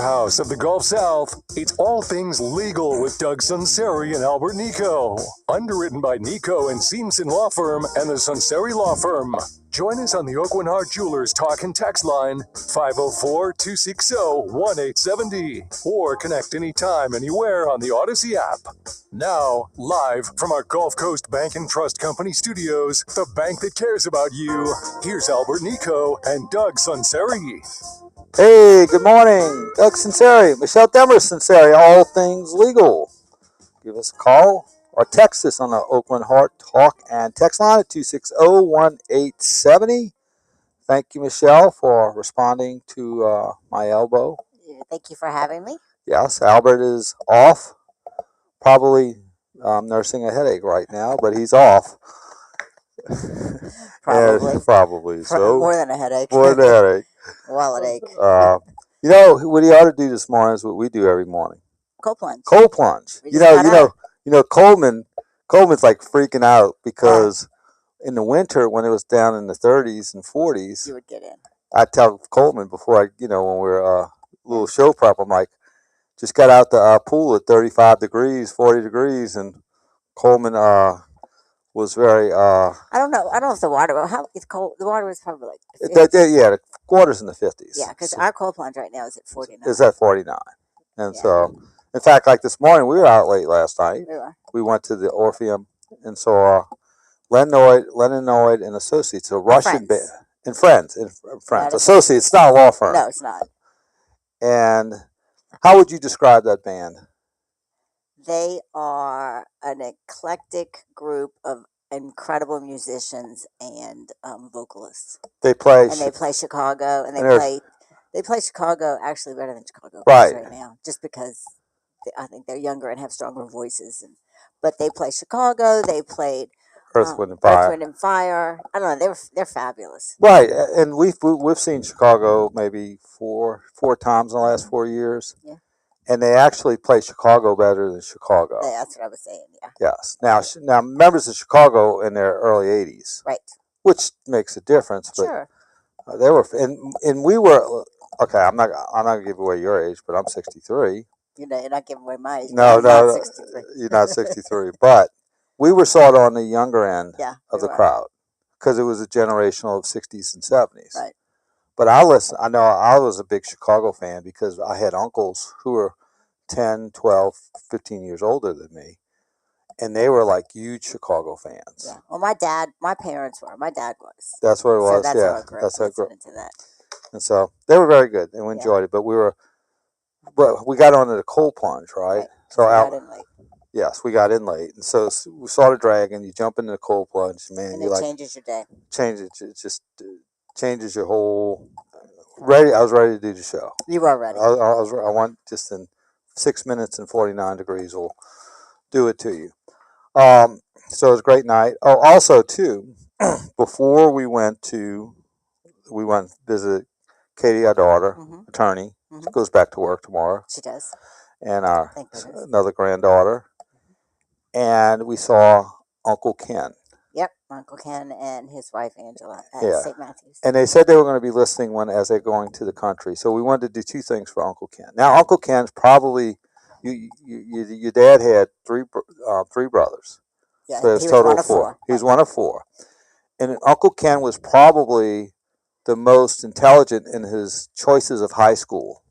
powerhouse of the Gulf South, it's all things legal with Doug Sunseri and Albert Nico. Underwritten by Nico and Seamson Law Firm and the Sunseri Law Firm. Join us on the Oakland Heart Jewelers talk and text line 504-260-1870 or connect anytime, anywhere on the Odyssey app. Now, live from our Gulf Coast Bank and Trust Company studios, the bank that cares about you, here's Albert Nico and Doug Sunseri. Hey, good morning. Doug Sunseri, Michelle Demarest Sunseri, all things legal. Give us a call or text us on the Oakland Heart Talk and text line at 260-1870. Thank you, Michelle, for responding to my elbow. Thank you for having me. Yes, Albert is off, probably nursing a headache right now, but he's off. Probably. So more than a headache. More than a headache. Wallet ache. You know what he ought to do this morning is what we do every morning. Cold plunge. Cold plunge. You know, Coleman's like freaking out because in the winter when it was down in the 30s and 40s, you would get in. I tell Coleman before when we're a little show prep, I'm like, just got out the pool at 35 degrees, 40 degrees, and Coleman was very. I don't know if the water. How it's cold. The water was probably like. The water's in the 50s. Yeah, because our cold plunge right now is at 49. Is at 49, and so. In fact, like this morning, we were out late last night. We went to the Orpheum and saw Lennoid and Associates, a Russian band. And Friends. Associates, it's not a law firm. No, it's not. And how would you describe that band? They are an eclectic group of incredible musicians and vocalists. They play Chicago, and they play Chicago actually better than Chicago right now, just because. I think they're younger and have stronger voices, but they play Chicago. They played Earth, Wind, and Fire. Earth, Wind, and Fire. I don't know. They're fabulous. Right, and we've seen Chicago maybe four times in the last 4 years. Yeah. And they actually play Chicago better than Chicago. Yeah, that's what I was saying. Yeah. Yes. Now members of Chicago in their early 80s. Right. Which makes a difference. But sure. They were, and we were. Okay, I'm not gonna give away your age, but I'm 63. You're not giving away my age. No, you're not 63. But we were sort of on the younger end of the crowd because it was a generational of 60s and 70s. Right. But I know I was a big Chicago fan because I had uncles who were 10, 12, 15 years older than me. And they were like huge Chicago fans. Yeah. Well, my parents were. My dad was. That's what it was. So that's how I grew into that. And so they were very good and we enjoyed it. But we got onto the cold plunge, right? So got in late. Yes, we got in late, and so we saw the dragon. You jump into the cold plunge, man. And it changes your day. It just changes your whole. I was ready to do the show. You were ready. I want just in 6 minutes and 49 degrees will do it to you. So it was a great night. Oh, also too, before we went to visit Katie, our daughter, attorney. She goes back to work tomorrow. She does. And our another granddaughter. And we saw Uncle Ken. Yep, Uncle Ken and his wife Angela at St. Matthew's. And they said they were going to be listening as they're going to the country. So we wanted to do two things for Uncle Ken. Now, Uncle Ken's probably your dad had three brothers. Yeah, so he was total one of four. He's one of four. And Uncle Ken was probably the most intelligent in his choices of high school.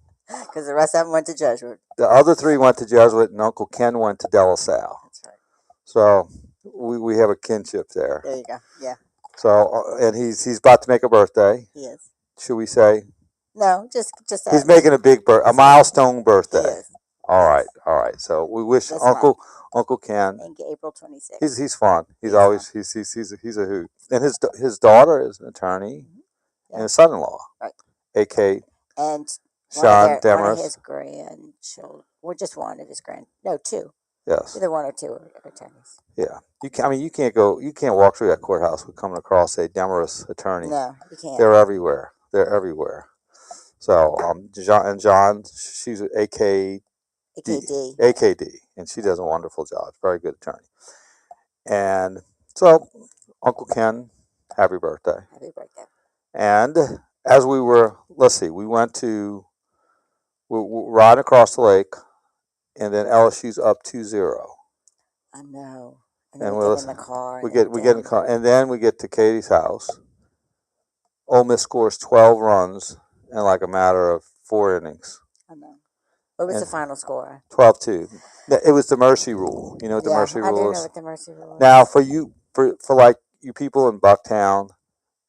Because the rest of them went to Jesuit. The other three went to Jesuit, and Uncle Ken went to De La Salle. That's right. So we have a kinship there. There you go. Yeah. So and he's about to make a birthday. He is. Should we say? No, just. He's making a milestone birthday. He is. All right. So we wish Uncle Ken. I think April 26th. He's fun. He's a hoot. And his daughter is an attorney, and his son-in-law, right? A.K. And Sean Demarest. One of his grandchildren, or just one of his two. Yes. Either one or two attorneys. Yeah. You can't walk through that courthouse with coming across a Demarest attorney. No, you can't. They're everywhere. So, John, she's AKD, and she does a wonderful job. Very good attorney. And so, Uncle Ken, happy birthday. Happy birthday. And as we were, we We're riding across the lake, and then LSU's up 2-0. I know. And And we get in the car. we get in the car, and then we get to Katie's house. Ole Miss scores 12 runs in like a matter of 4 innings. I know. What was the final score? 12-2. It was the mercy rule. You know what the mercy rule is? I do know what the mercy rule is. Now, for you, for like you people in Bucktown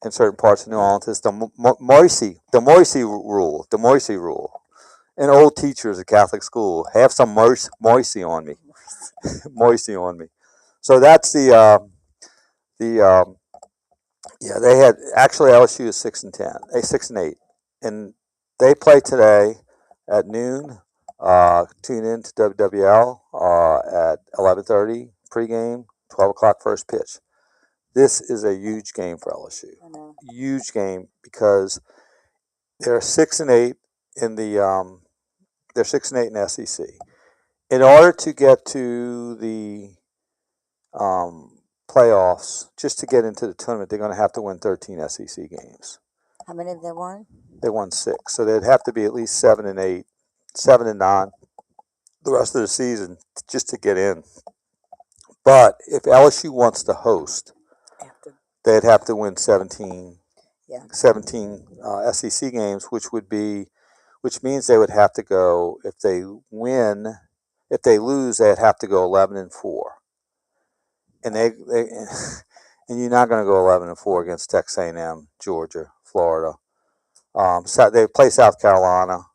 and certain parts of New Orleans, it's the Moisey rule. And old teachers at Catholic school, have some moisey on me. Moisey on me. So that's they had, actually LSU is 6-10, 6-8, and they play today at noon. Tune in to WWL at 11:30 pregame, 12 o'clock first pitch. This is a huge game for LSU. Huge game because they're 6-8 in the they're 6-8 in SEC. In order to get to the playoffs, just to get into the tournament, they're going to have to win 13 SEC games. How many have they won? They won 6, so they'd have to be at least 7-8, 7-9 the rest of the season just to get in. But if LSU wants to host, they'd have to win 17 SEC games, which means they would have to go, if they lose, they'd have to go 11-4. And and you're not going to go 11-4 against Texas A&M, Georgia, Florida. So they play South Carolina,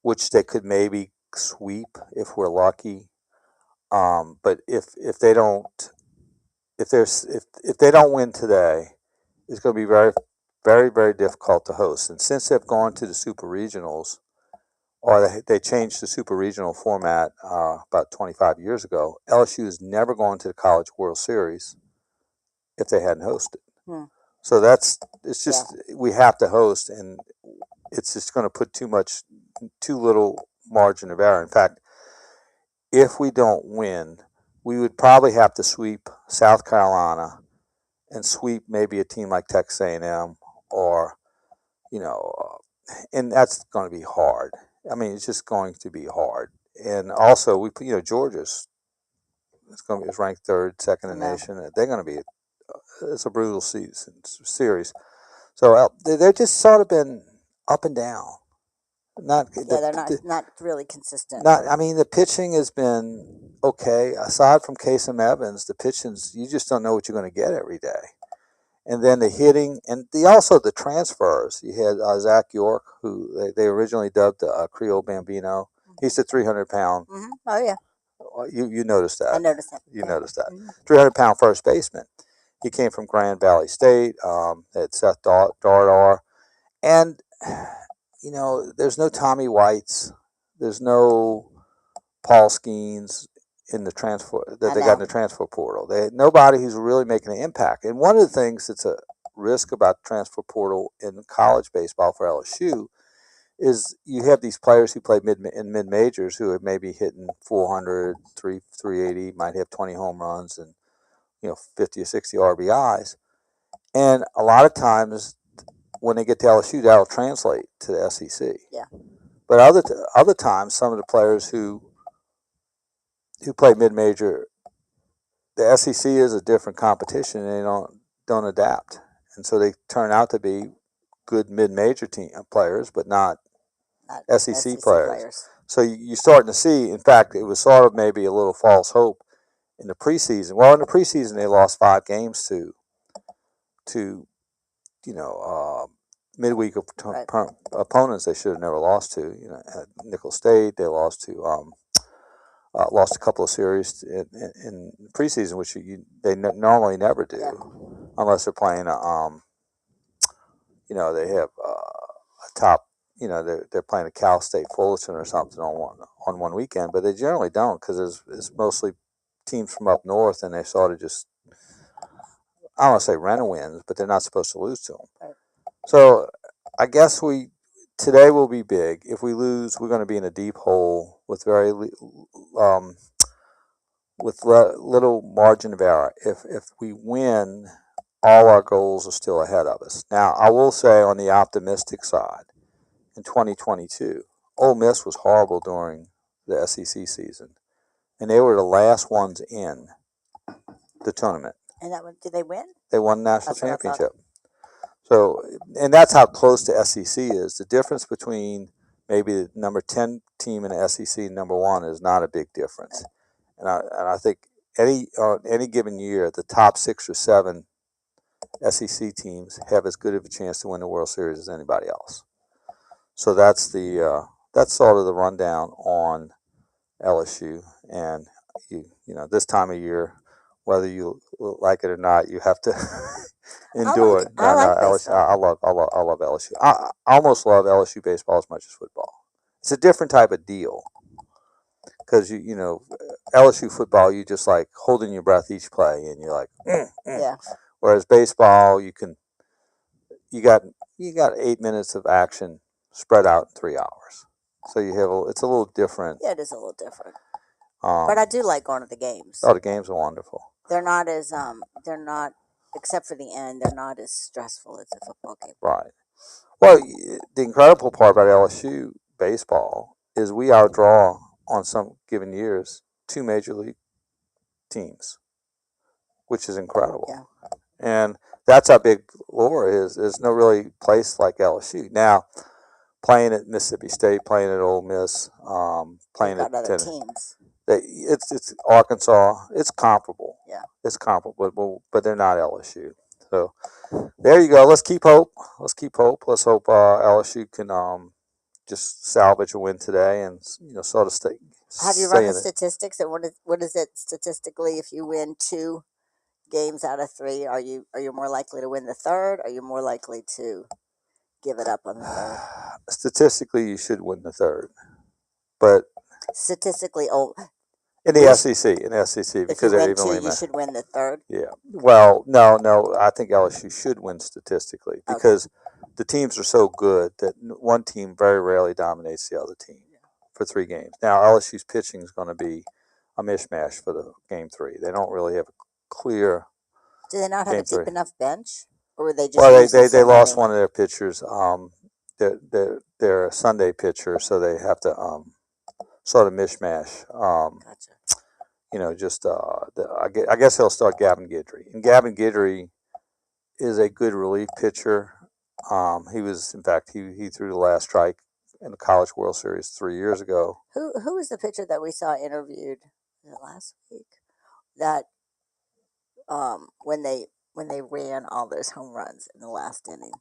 which they could maybe sweep if we're lucky. But if they don't win today, it's going to be very, very, very difficult to host. And since they've gone to the super regionals, or they changed the super regional format about 25 years ago, LSU is never going to the College World Series if they hadn't hosted. So we have to host, and it's just going to put too little margin of error. In fact, if we don't win, we would probably have to sweep South Carolina and sweep maybe a team like Texas A&M, or and that's going to be hard. I mean, it's just going to be hard. And also, Georgia's is ranked third, second in the nation. They're going to be it's a brutal series. So they've just sort of been up and down. They're not really consistent. The pitching has been okay. Aside from Kasem Evans, the pitching, you just don't know what you're going to get every day. And then the hitting, and also the transfers. You had Zach York, who they originally dubbed Creole Bambino. He's the 300-pound. Mm-hmm. Oh, yeah. You noticed that. I noticed that. You noticed that. 300-pound first baseman. He came from Grand Valley State. Had Seth Dardar. And, there's no Tommy Whites. There's no Paul Skeens in the transfer that they got in the transfer portal. They had nobody who's really making an impact. And one of the things that's a risk about the transfer portal in college baseball for LSU is you have these players who play in mid majors who are maybe hitting 400, 380, might have 20 home runs and 50 or 60 RBIs. And a lot of times when they get to LSU, that'll translate to the SEC. Yeah. But other times, some of the players who play mid-major, the SEC is a different competition, and they don't adapt, and so they turn out to be good mid-major team players, but not SEC players. So you're starting to see. In fact, it was sort of maybe a little false hope in the preseason. Well, in the preseason, they lost 5 games to midweek opponents they should have never lost to. At Nicholls State, they lost to. Lost a couple of series in preseason, which they normally never do, unless they're playing they have a top, they're playing a Cal State Fullerton or something on one weekend, but they generally don't, because it's mostly teams from up north, and they sort of just, I don't want to say rent-a-wins, but they're not supposed to lose to them. Right. So I guess today will be big. If we lose, we're going to be in a deep hole with little margin of error. If we win, all our goals are still ahead of us. Now, I will say on the optimistic side, in 2022, Ole Miss was horrible during the SEC season, and they were the last ones in the tournament. And that one, did they win? They won the national That's what I championship. So, and that's how close the SEC is. The difference between maybe the number 10 team in the SEC and number 1 is not a big difference. And I think any given year, the top 6 or 7 SEC teams have as good of a chance to win the World Series as anybody else. So that's sort of the rundown on LSU. And you know, this time of year, whether you like it or not, you have to endure it. I like LSU. I love LSU. I almost love LSU baseball as much as football. It's a different type of deal because you know LSU football, you just like holding your breath each play, and you're like, Yeah. Whereas baseball, you got 8 minutes of action spread out in 3 hours. So it's a little different. Yeah, it is a little different. But I do like going to the games. Oh, the games are wonderful. They're not, except for the end, they're not as stressful as a football game. Right. Well, the incredible part about LSU baseball is we outdraw on some given years 2 major league teams, which is incredible. Yeah. And that's how big lore is. There's no really place like LSU. Now, playing at Mississippi State, playing at Ole Miss, playing at other teams. It's Arkansas. It's comparable. Yeah. It's comparable, but they're not LSU. So there you go. Let's keep hope. Let's hope LSU can just salvage a win today and sort of stay. Have you run the statistics? And what is it statistically? If you win 2 games out of 3, are you more likely to win the third? Are you more likely to give it up on the third? Statistically, you should win the third, but statistically, in the SEC, because they're evenly matched, you should win the third. Yeah. Well, no. I think LSU should win statistically because the teams are so good that one team very rarely dominates the other team for 3 games. Now, LSU's pitching is going to be a mishmash for the game 3. They don't really have a clear. Do they not have a deep enough bench, or were they just? Well, they lost one of their pitchers. They're a Sunday pitcher, so they have to sort of mishmash. Gotcha. I guess he'll start Gavin Guidry, and Gavin Guidry is a good relief pitcher. He was, in fact, he threw the last strike in the College World Series 3 years ago. Who was the pitcher that we saw interviewed last week? That when they ran all those home runs in the last inning.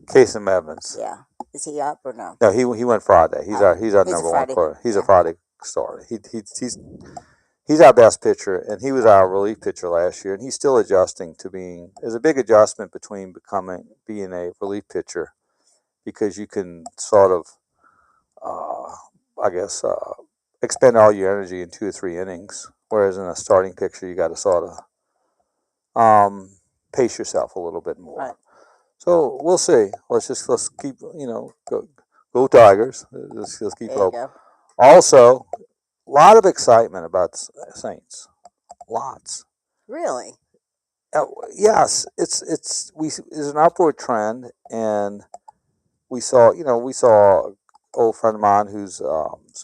Casey Evans. Yeah, is he up or no? No, he went Friday. He's our number 1 player. He's a Friday starter. He's our best pitcher, and he was our relief pitcher last year, and he's still adjusting to being. There's a big adjustment between being a relief pitcher, because you can sort of, expend all your energy in 2 or 3 innings, whereas in a starting pitcher you got to sort of pace yourself a little bit more. Right. So we'll see. Let's keep go Tigers. Let's keep hope. Also, a lot of excitement about the Saints. Lots. Really? Yes, it's an upward trend, and we saw an old friend of mine who's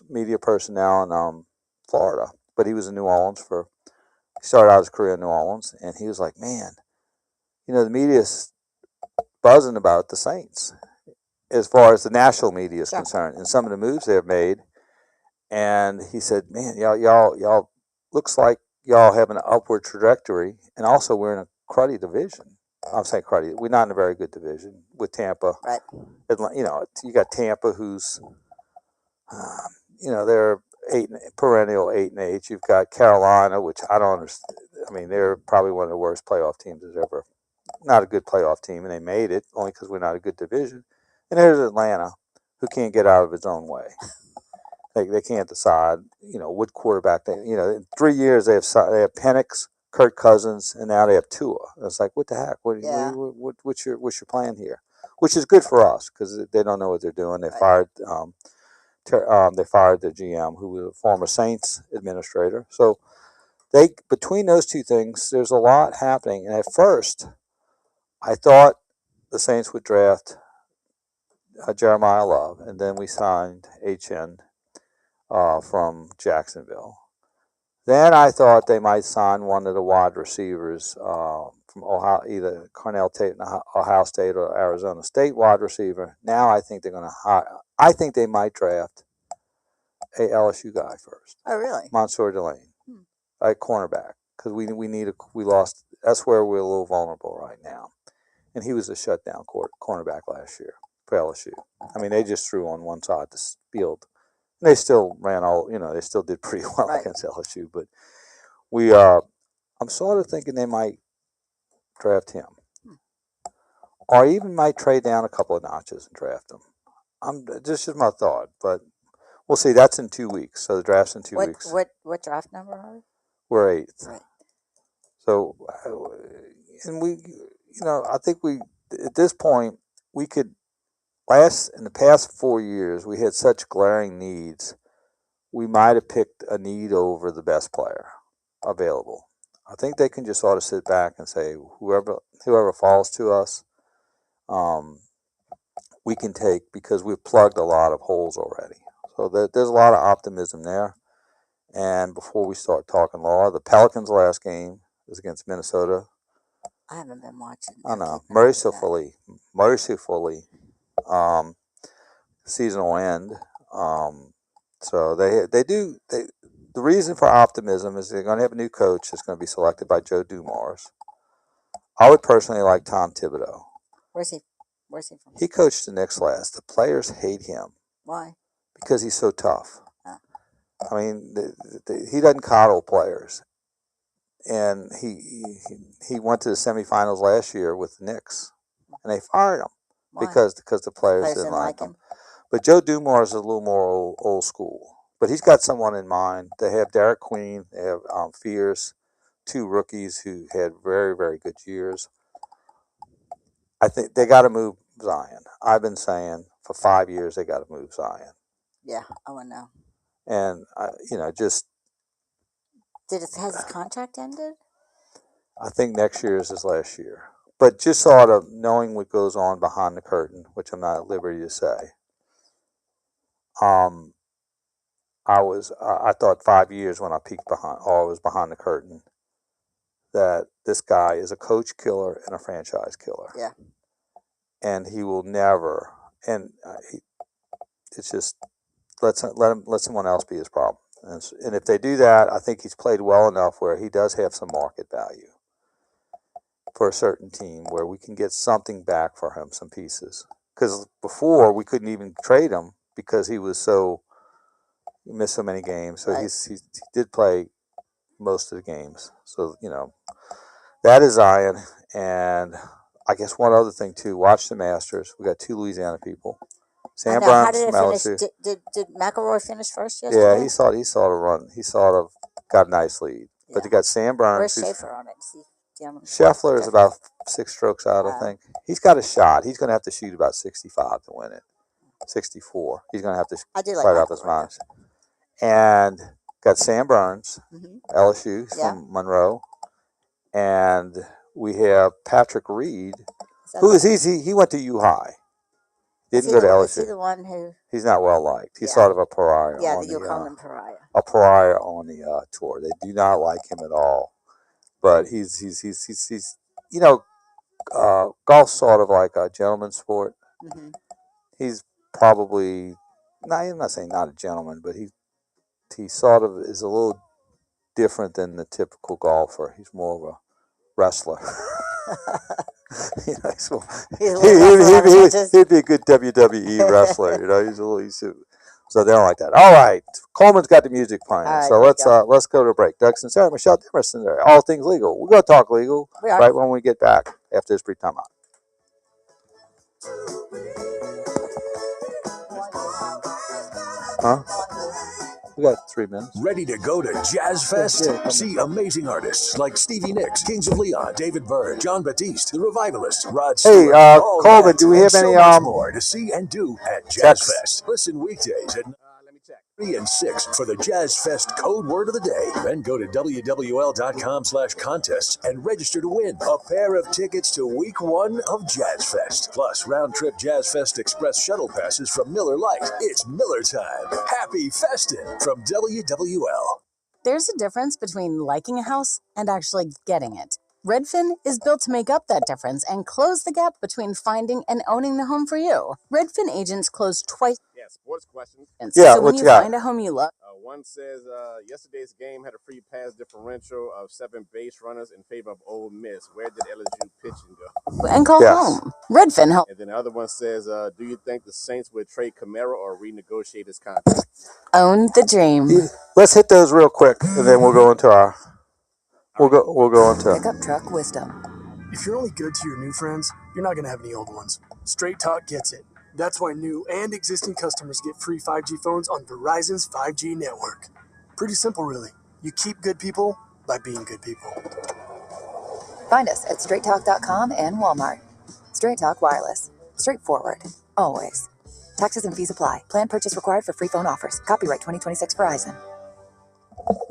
media personnel in Florida, but he was in New Orleans he started out his career in New Orleans, and he was like, man, the media's buzzing about the Saints as far as the national media is concerned, and some of the moves they've made. And he said, man, y'all looks like y'all have an upward trajectory, and also we're in a cruddy division. I'm saying cruddy. We're not in a very good division with Tampa. Right. You got Tampa, who's, they're perennial 8-8. You've got Carolina, which I don't understand. I mean, they're probably one of the worst playoff teams there's ever. Not a good playoff team, and they made it only because we're not a good division. And there's Atlanta, who can't get out of its own way. They can't decide, what quarterback in 3 years they have Penix, Kirk Cousins, and now they have Tua. It's like, what the heck? What's your plan here? Which is good for us because they don't know what they're doing. They fired the GM, who was a former Saints administrator. So between those two things, there's a lot happening. And at first, I thought the Saints would draft Jeremiah Love, and then we signed HN from Jacksonville. Then I thought they might sign one of the wide receivers from Ohio, either Cornell State, Ohio State, or Arizona State wide receiver. Now I think they're going to hire. I think they might draft a LSU guy first. Oh, really? Mansour Delane, at cornerback, because we lost. That's where we're a little vulnerable right now. And he was a shutdown cornerback last year for LSU. I mean, they just threw on one side of the field. They still ran they still did pretty well against LSU. But I'm sort of thinking they might draft him. Or even might trade down a couple of notches and draft him. This is my thought, but we'll see. That's in 2 weeks. So the draft's in 2 weeks. What draft number are we? We're 8th. Right. So, and I think at this point, we could, in the past 4 years, we had such glaring needs, we might have picked a need over the best player available. I think they can just sort of sit back and say, whoever falls to us, we can take, because we've plugged a lot of holes already. So there's a lot of optimism there. And before we start talking law, the Pelicans' last game was against Minnesota. I haven't been watching. I know. Mercifully, season will end. So the reason for optimism is they're going to have a new coach that's going to be selected by Joe Demarest. I would personally like Tom Thibodeau. Where's he from? He coached the Knicks last. The players hate him. Why? Because he's so tough. I mean, he doesn't coddle players. And he went to the semifinals last year with the Knicks, and they fired him. Why? because the players didn't like him. But Joe Dumars is a little more old school. But he's got someone in mind. They have Derek Queen. They have Fears, 2 rookies who had very, very good years. I think they got to move Zion. I've been saying for 5 years they got to move Zion. Yeah, I want to know. And has his contract ended? I think next year is his last year. But just sort of knowing what goes on behind the curtain, which I'm not at liberty to say. I thought 5 years when I was behind the curtain, that this guy is a coach killer and a franchise killer. Yeah. And he will never, and it's just, let someone else be his problem. And if they do that, I think he's played well enough where he does have some market value for a certain team where we can get something back for him, some pieces. Because before we couldn't even trade him because he missed so many games. So right. he did play most of the games. So, that is Zion. And I guess one other thing too, watch the Masters. We got 2 Louisiana people. Sam Burns from LSU. Did McElroy finish first yesterday? Yeah, he sort of run. He sort of got a nice lead. Yeah. But you got Sam Burns. Where's Schaefer on it? Scheffler is about 6 strokes out, I think. He's got a shot. He's going to have to shoot about 65 to win it. 64. He's going to have to fight off his mind. And got Sam Burns, LSU, from Monroe. And we have Patrick Reed, he went to U High. Didn't go to LSU. Is he the one who? He's not well liked. He's sort of a pariah. Yeah, you'll call him pariah. A pariah on the tour. They do not like him at all. But he's golf's sort of like a gentleman's sport. Mm-hmm. He's probably, I'm not saying not a gentleman, but he sort of is a little different than the typical golfer. He's more of a wrestler. He'd be a good WWE wrestler. So they don't like that. All right, Coleman's got the music playing. Right, so let's go to a break. Doug Sunseri, Michelle Demarest, all things legal. We're going to talk legal right when we get back after this brief timeout. Huh? We got 3 minutes. Ready to go to Jazz Fest? Yeah, see amazing artists like Stevie Nicks, Kings of Leon, David Byrne, John Batiste, The Revivalists, Rod Stewart. Hey, Coleman, do we have any more to see and do at Jazz Fest? Listen weekdays at. Let me check. 3 and 6 for the Jazz Fest code word of the day. Then go to wwl.com/contests and register to win a pair of tickets to week 1 of Jazz Fest. Plus round-trip Jazz Fest Express shuttle passes from Miller Lite. It's Miller time. Happy festin' from WWL. There's a difference between liking a house and actually getting it. Redfin is built to make up that difference and close the gap between finding and owning the home for you. Redfin agents close twice. Yeah, sports questions. Yeah, so what when you you got? find a home you love, One says yesterday's game had a free pass differential of 7 base runners in favor of Ole Miss. Where did LSU pitching go? and call Yes. home. Redfin helps And then the other one says, do you think the Saints would trade Camaro or renegotiate his contract? own the dream. Let's hit those real quick, and then we'll go into our. We'll go into. Pickup truck wisdom. If you're only good to your new friends, you're not going to have any old ones. Straight Talk gets it. That's why new and existing customers get free 5G phones on Verizon's 5G network. Pretty simple, really. You keep good people by being good people. Find us at straighttalk.com and Walmart. Straight Talk Wireless. Straightforward. Always. Taxes and fees apply. Plan purchase required for free phone offers. Copyright 2026 Verizon.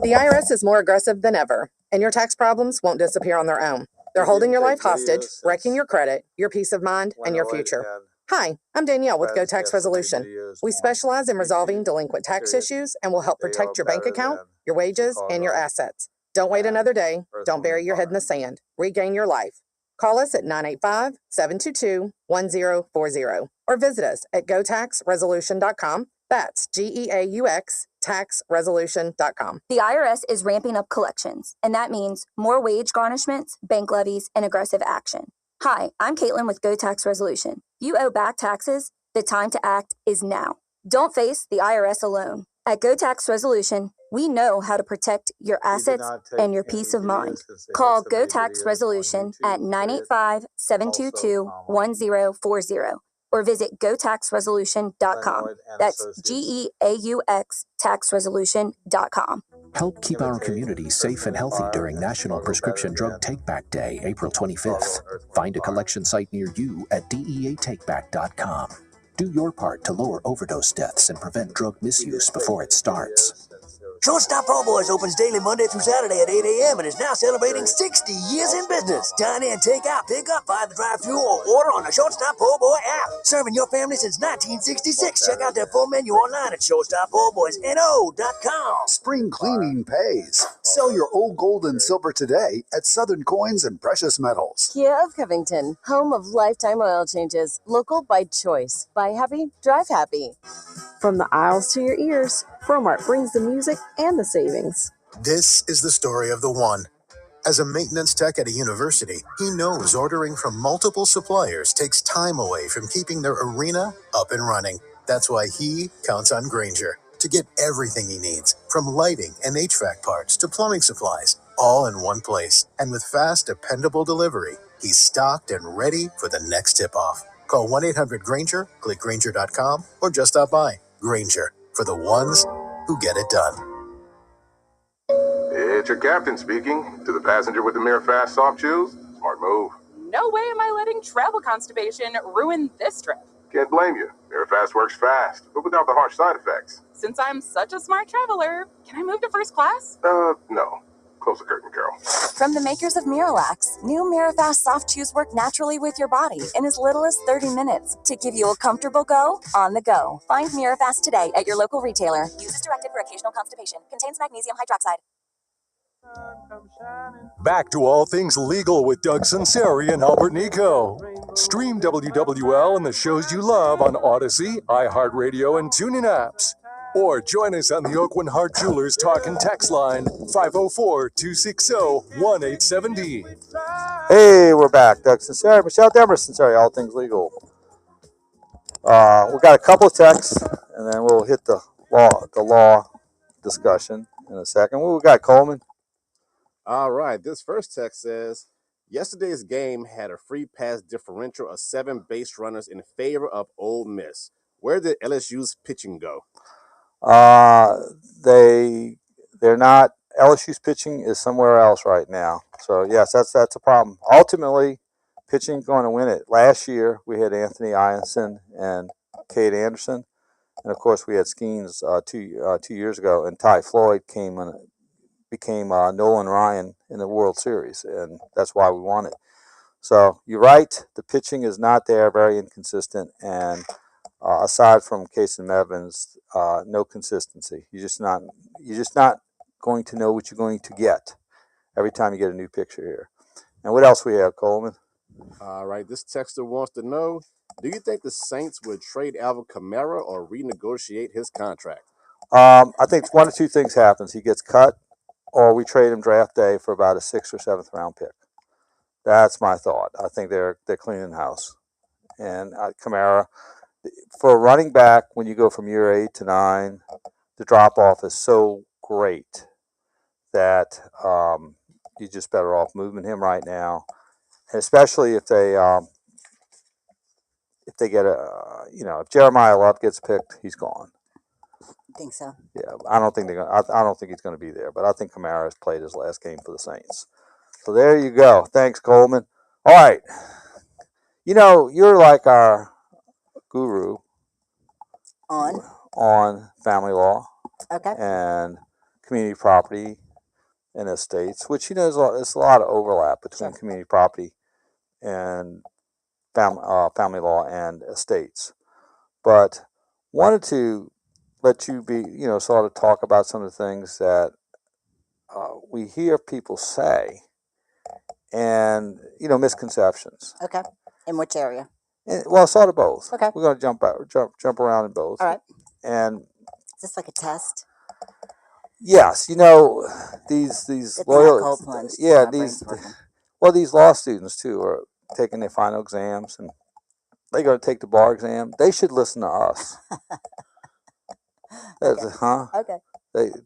The IRS is more aggressive than ever, and your tax problems won't disappear on their own. They're holding your life hostage, wrecking your credit, your peace of mind, and your future. Hi, I'm Danielle with Go Tax Resolution. We specialize in resolving delinquent tax issues and will help protect your bank account, your wages, and your assets. Don't wait another day. Don't bury your head in the sand. Regain your life. Call us at 985-722-1040 or visit us at gotaxresolution.com. That's GEAUX taxresolution.com. The IRS is ramping up collections, and that means more wage garnishments, bank levies, and aggressive action. Hi, I'm Caitlin with Go Tax Resolution. You owe back taxes. The time to act is now. Don't face the IRS alone. At Go Tax Resolution, we know how to protect your assets and your peace of mind. Call Go Tax Resolution at 985-722-1040 or visit gotaxresolution.com. That's GEAUX taxresolution.com. Help keep our community safe and healthy during National Prescription Drug Take-Back Day, April 25th. Find a collection site near you at deatakeback.com. Do your part to lower overdose deaths and prevent drug misuse before it starts. Shortstop Po' Boys opens daily Monday through Saturday at 8 a.m. and is now celebrating 60 years in business. Dine in, take out, pick up by the drive-thru or order on the Shortstop Po' Boy app. Serving your family since 1966. Check out their full menu online at shortstoppo'boysno.com. Spring cleaning pays. Sell your old gold and silver today at Southern Coins and Precious Metals. Kia of Covington, home of lifetime oil changes. Local by choice. Buy happy, drive happy. From the aisles to your ears, Promart brings the music and the savings. This is the story of the one. As a maintenance tech at a university, he knows ordering from multiple suppliers takes time away from keeping their arena up and running. That's why he counts on Grainger to get everything he needs, from lighting and HVAC parts to plumbing supplies, all in one place. And with fast, dependable delivery, he's stocked and ready for the next tip-off. Call 1-800-GRAINGER, click Grainger.com, or just stop by. Grainger, for the ones who get it done. It's your captain speaking. To the passenger with the Mirror Fast soft chews, smart move. No way am I letting travel constipation ruin this trip. Can't blame you. Mirror Fast works fast, but without the harsh side effects. Since I'm such a smart traveler, can I move to first class? No. Close the curtain, Carol. From the makers of Miralax, new Mirafast soft chews work naturally with your body in as little as 30 minutes to give you a comfortable go on the go. Find Mirafast today at your local retailer. Use as directed for occasional constipation. Contains magnesium hydroxide. Back to all things legal with Doug Sunseri and Albert Nico. Stream WWL and the shows you love on Odyssey, iHeartRadio, and TuneIn apps. Or join us on the Oakland Hart Jewelers Talk and Text line, 504-260-1870. Hey, we're back. Doug Sunseri, Michelle Demarest Sunseri, all things legal. We've got a couple of texts, and then we'll hit the law discussion in a second. What we got, Coleman? All right, this first text says, yesterday's game had a free pass differential of 7 base runners in favor of Ole Miss. Where did LSU's pitching go? They're not. LSU's pitching is somewhere else right now. So yes, that's a problem. Ultimately, pitching is going to win it. Last year we had Anthony Ianson and Cade Anderson. And of course, we had Skeens 2 years ago, and Ty Floyd became Nolan Ryan in the World Series, and that's why we won it. So you're right, the pitching is not there, very inconsistent, and aside from Case and Evans, no consistency. You're just not going to know what you're going to get every time you get a new picture here. And what else we have, Coleman? All right, this texter wants to know, do you think the Saints would trade Alvin Kamara or renegotiate his contract? I think one of two things happens. He gets cut, or we trade him draft day for about a 6th or 7th round pick. That's my thought. I think they're cleaning house. And Kamara, for a running back, when you go from year 8 to 9, the drop off is so great that you're just better off moving him right now, and especially if they get if Jeremiah Love gets picked, he's gone. Think so? Yeah, I don't think I don't think he's going to be there, but I think Kamara has played his last game for the Saints. So there you go. Thanks, Coleman. All right. You're like our guru on family law, and community property and estates, which there's a lot of overlap between community property and family law and estates. But wanted to let you sort of talk about some of the things that we hear people say, and misconceptions. Okay. In which area? Well, sort of both. Okay. We're going to jump around in both. All right. And is this like a test? Yes, these loyal, these law students too are taking their final exams, and they got to take the bar exam. They should listen to us. Okay.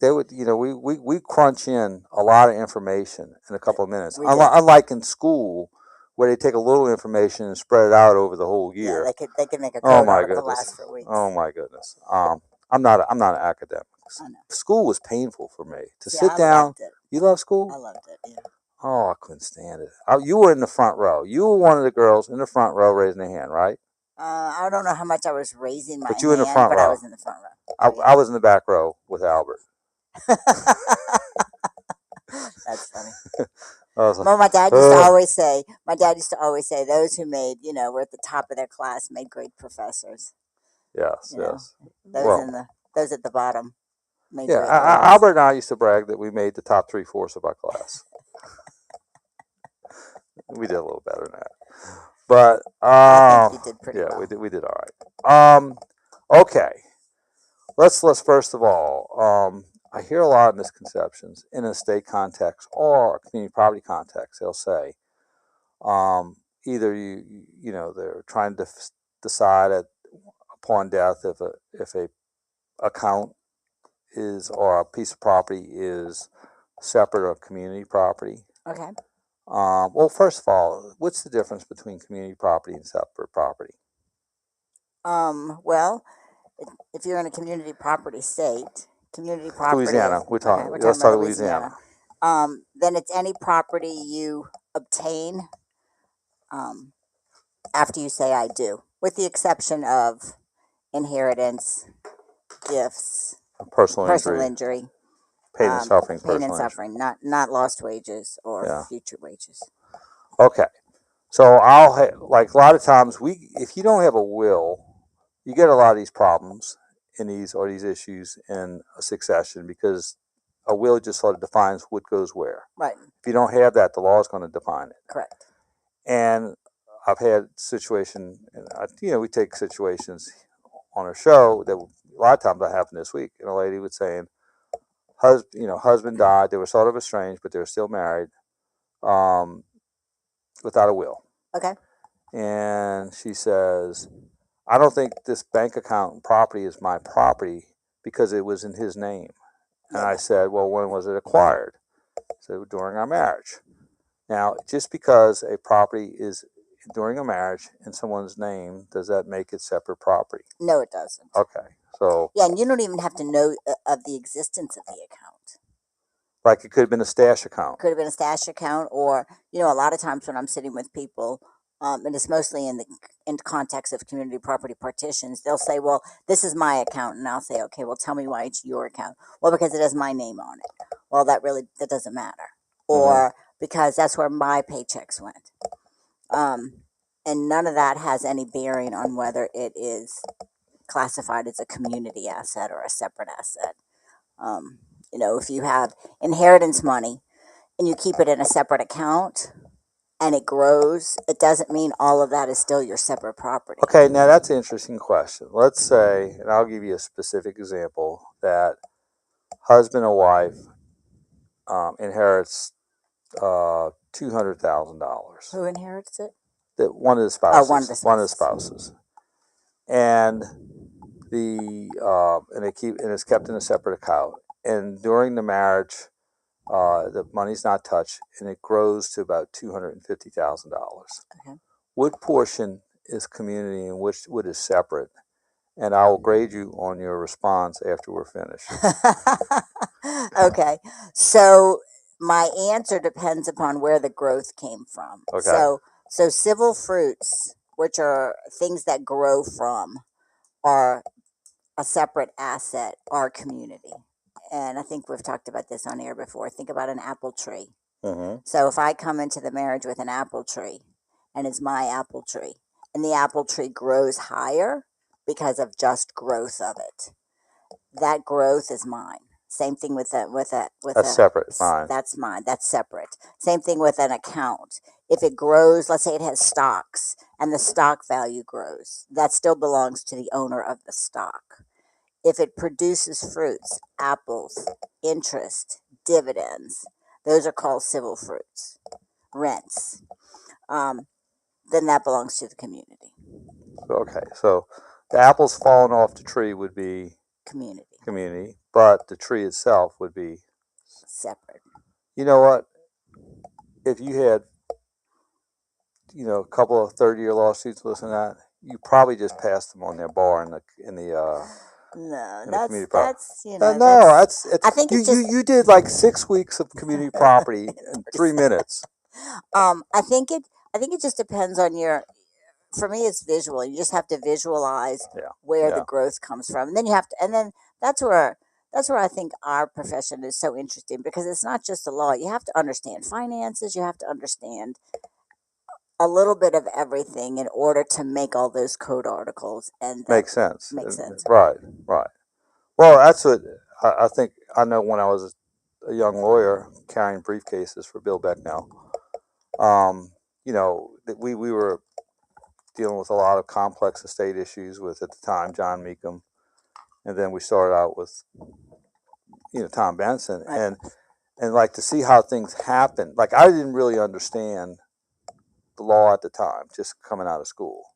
They would, we crunch in a lot of information in a couple of minutes. Unlike in school, where they take a little information and spread it out over the whole year. Yeah, they could make a code article last for weeks. Oh my goodness. I'm not an academic. School was painful for me to sit down. Loved it. You love school? I loved it. Yeah. Oh, I couldn't stand it. You were in the front row. You were one of the girls in the front row raising their hand, right? I don't know how much I was raising my hand, but you were in the front row. I was in the front row. I was in the back row with Albert. That's funny. Well, my dad used to always say, those who were at the top of their class made great professors. Yes, yes. Those at the bottom made great Albert and I used to brag that we made the top 3/4 of our class. We did a little better than that, but I think you did pretty well. we did all right. Okay, let's first of all, I hear a lot of misconceptions in a state context or a community property context. They'll say either they're trying to decide upon death if a account is, or a piece of property is separate or community property. Okay. Well, first of all, what's the difference between community property and separate property? Well, if you're in a community property state, community property. Louisiana. Let's talk Louisiana. Then it's any property you obtain after you say I do, with the exception of inheritance, gifts, personal injury, pain and suffering, not lost wages or future wages. Okay, so like a lot of times if you don't have a will, you get a lot of these problems in these issues in a succession, because a will just sort of defines what goes where. Right. If you don't have that, the law is going to define it. Correct. And I've had situations, we take situations on our show that a lot of times that happened this week, and a lady was saying, husband died, they were sort of estranged, but they were still married, without a will. Okay. And she says, I don't think this bank account and property is my property because it was in his name. And I said, well, when was it acquired? So during our marriage. Now, just because a property is during a marriage in someone's name, does that make it separate property? No, it doesn't. Okay, so. Yeah, and you don't even have to know of the existence of the account. Like it could have been a stash account. Could have been a stash account, or, a lot of times when I'm sitting with people, and it's mostly in context of community property partitions. They'll say, well, this is my account, and I'll say, okay, well, tell me why it's your account. Well, because it has my name on it. Well, that doesn't matter. Or because that's where my paychecks went. And none of that has any bearing on whether it is classified as a community asset or a separate asset. If you have inheritance money and you keep it in a separate account and it grows, it doesn't mean all of that is still your separate property. Okay, now that's an interesting question. Let's say, and I'll give you a specific example, that husband and wife inherits $200,000. Who inherits it? One of the spouses. Oh, one of the spouses. One of the spouses. And it's kept in a separate account. And during the marriage, the money's not touched, and it grows to about $250,000. Okay. What portion is community and what is separate? And I will grade you on your response after we're finished. Okay. So my answer depends upon where the growth came from. Okay. So civil fruits, which are things that grow from, are a separate asset, are community. And I think we've talked about this on air before. Think about an apple tree. So if I come into the marriage with an apple tree, and it's my apple tree, and the apple tree grows higher because of just growth of it, that growth is mine. Same thing with That's separate. Fine. That's mine. That's separate. Same thing with an account. If it grows, let's say it has stocks, and the stock value grows, that still belongs to the owner of the stock. If it produces fruits, apples, interest, dividends, those are called civil fruits, rents. Then that belongs to the community. Okay, so the apples falling off the tree would be community, but the tree itself would be separate. You know what? If you had, a couple of 30-year lawsuits listening to that, you probably just passed them on their bar in the community property. I think you did like 6 weeks of community property in 3 minutes. I think it just depends on your. For me, it's visual. You just have to visualize where the growth comes from, and then that's where I think our profession is so interesting, because it's not just the law. You have to understand finances. You have to understand a little bit of everything in order to make all those code articles and makes sense. Makes sense. Right. Well, that's what I think. I know when I was a young lawyer carrying briefcases for Bill Becknell, we were dealing with a lot of complex estate issues with, at the time, John Meekum, and then we started out with Tom Benson, and like to see how things happen. Like, I didn't really understand the law at the time, just coming out of school,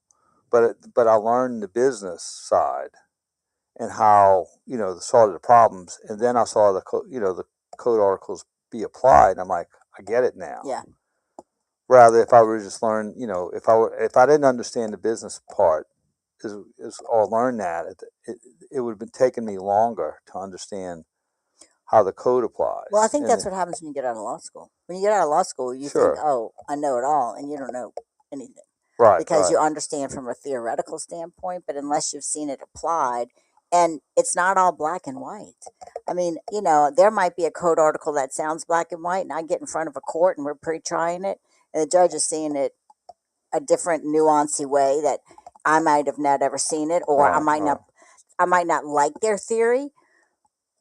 but I learned the business side and how saw the problems, and then I saw the code articles be applied, and I'm like, I get it now. Yeah. Rather, if I were just learn, if I didn't understand the business part, or learn that, it would have been taking me longer to understand how the code applies. Well, I think that's what happens when you get out of law school. When you get out of law school, you think, oh, I know it all, and you don't know anything. Right. Because you understand from a theoretical standpoint, but unless you've seen it applied, and it's not all black and white. I mean, there might be a code article that sounds black and white, and I get in front of a court and we're pre-trying it, and the judge is seeing it a different nuancy way that I might have not ever seen it, or I might not like their theory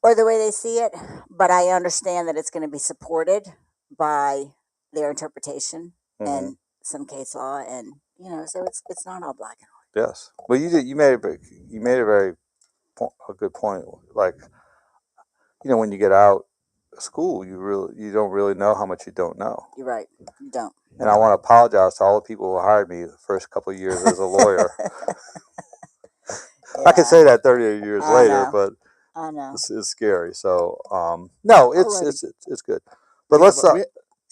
or the way they see it, but I understand that it's going to be supported by their interpretation and some case law, and so it's not all black and white. Yes. Well, you made a good point. Like, when you get out of school, you don't really know how much you don't know. You're right. You don't. And I want to apologize to all the people who hired me the first couple of years as a lawyer. I can say that 30 years later, but I know. It's scary. So, no, it's good. But let's.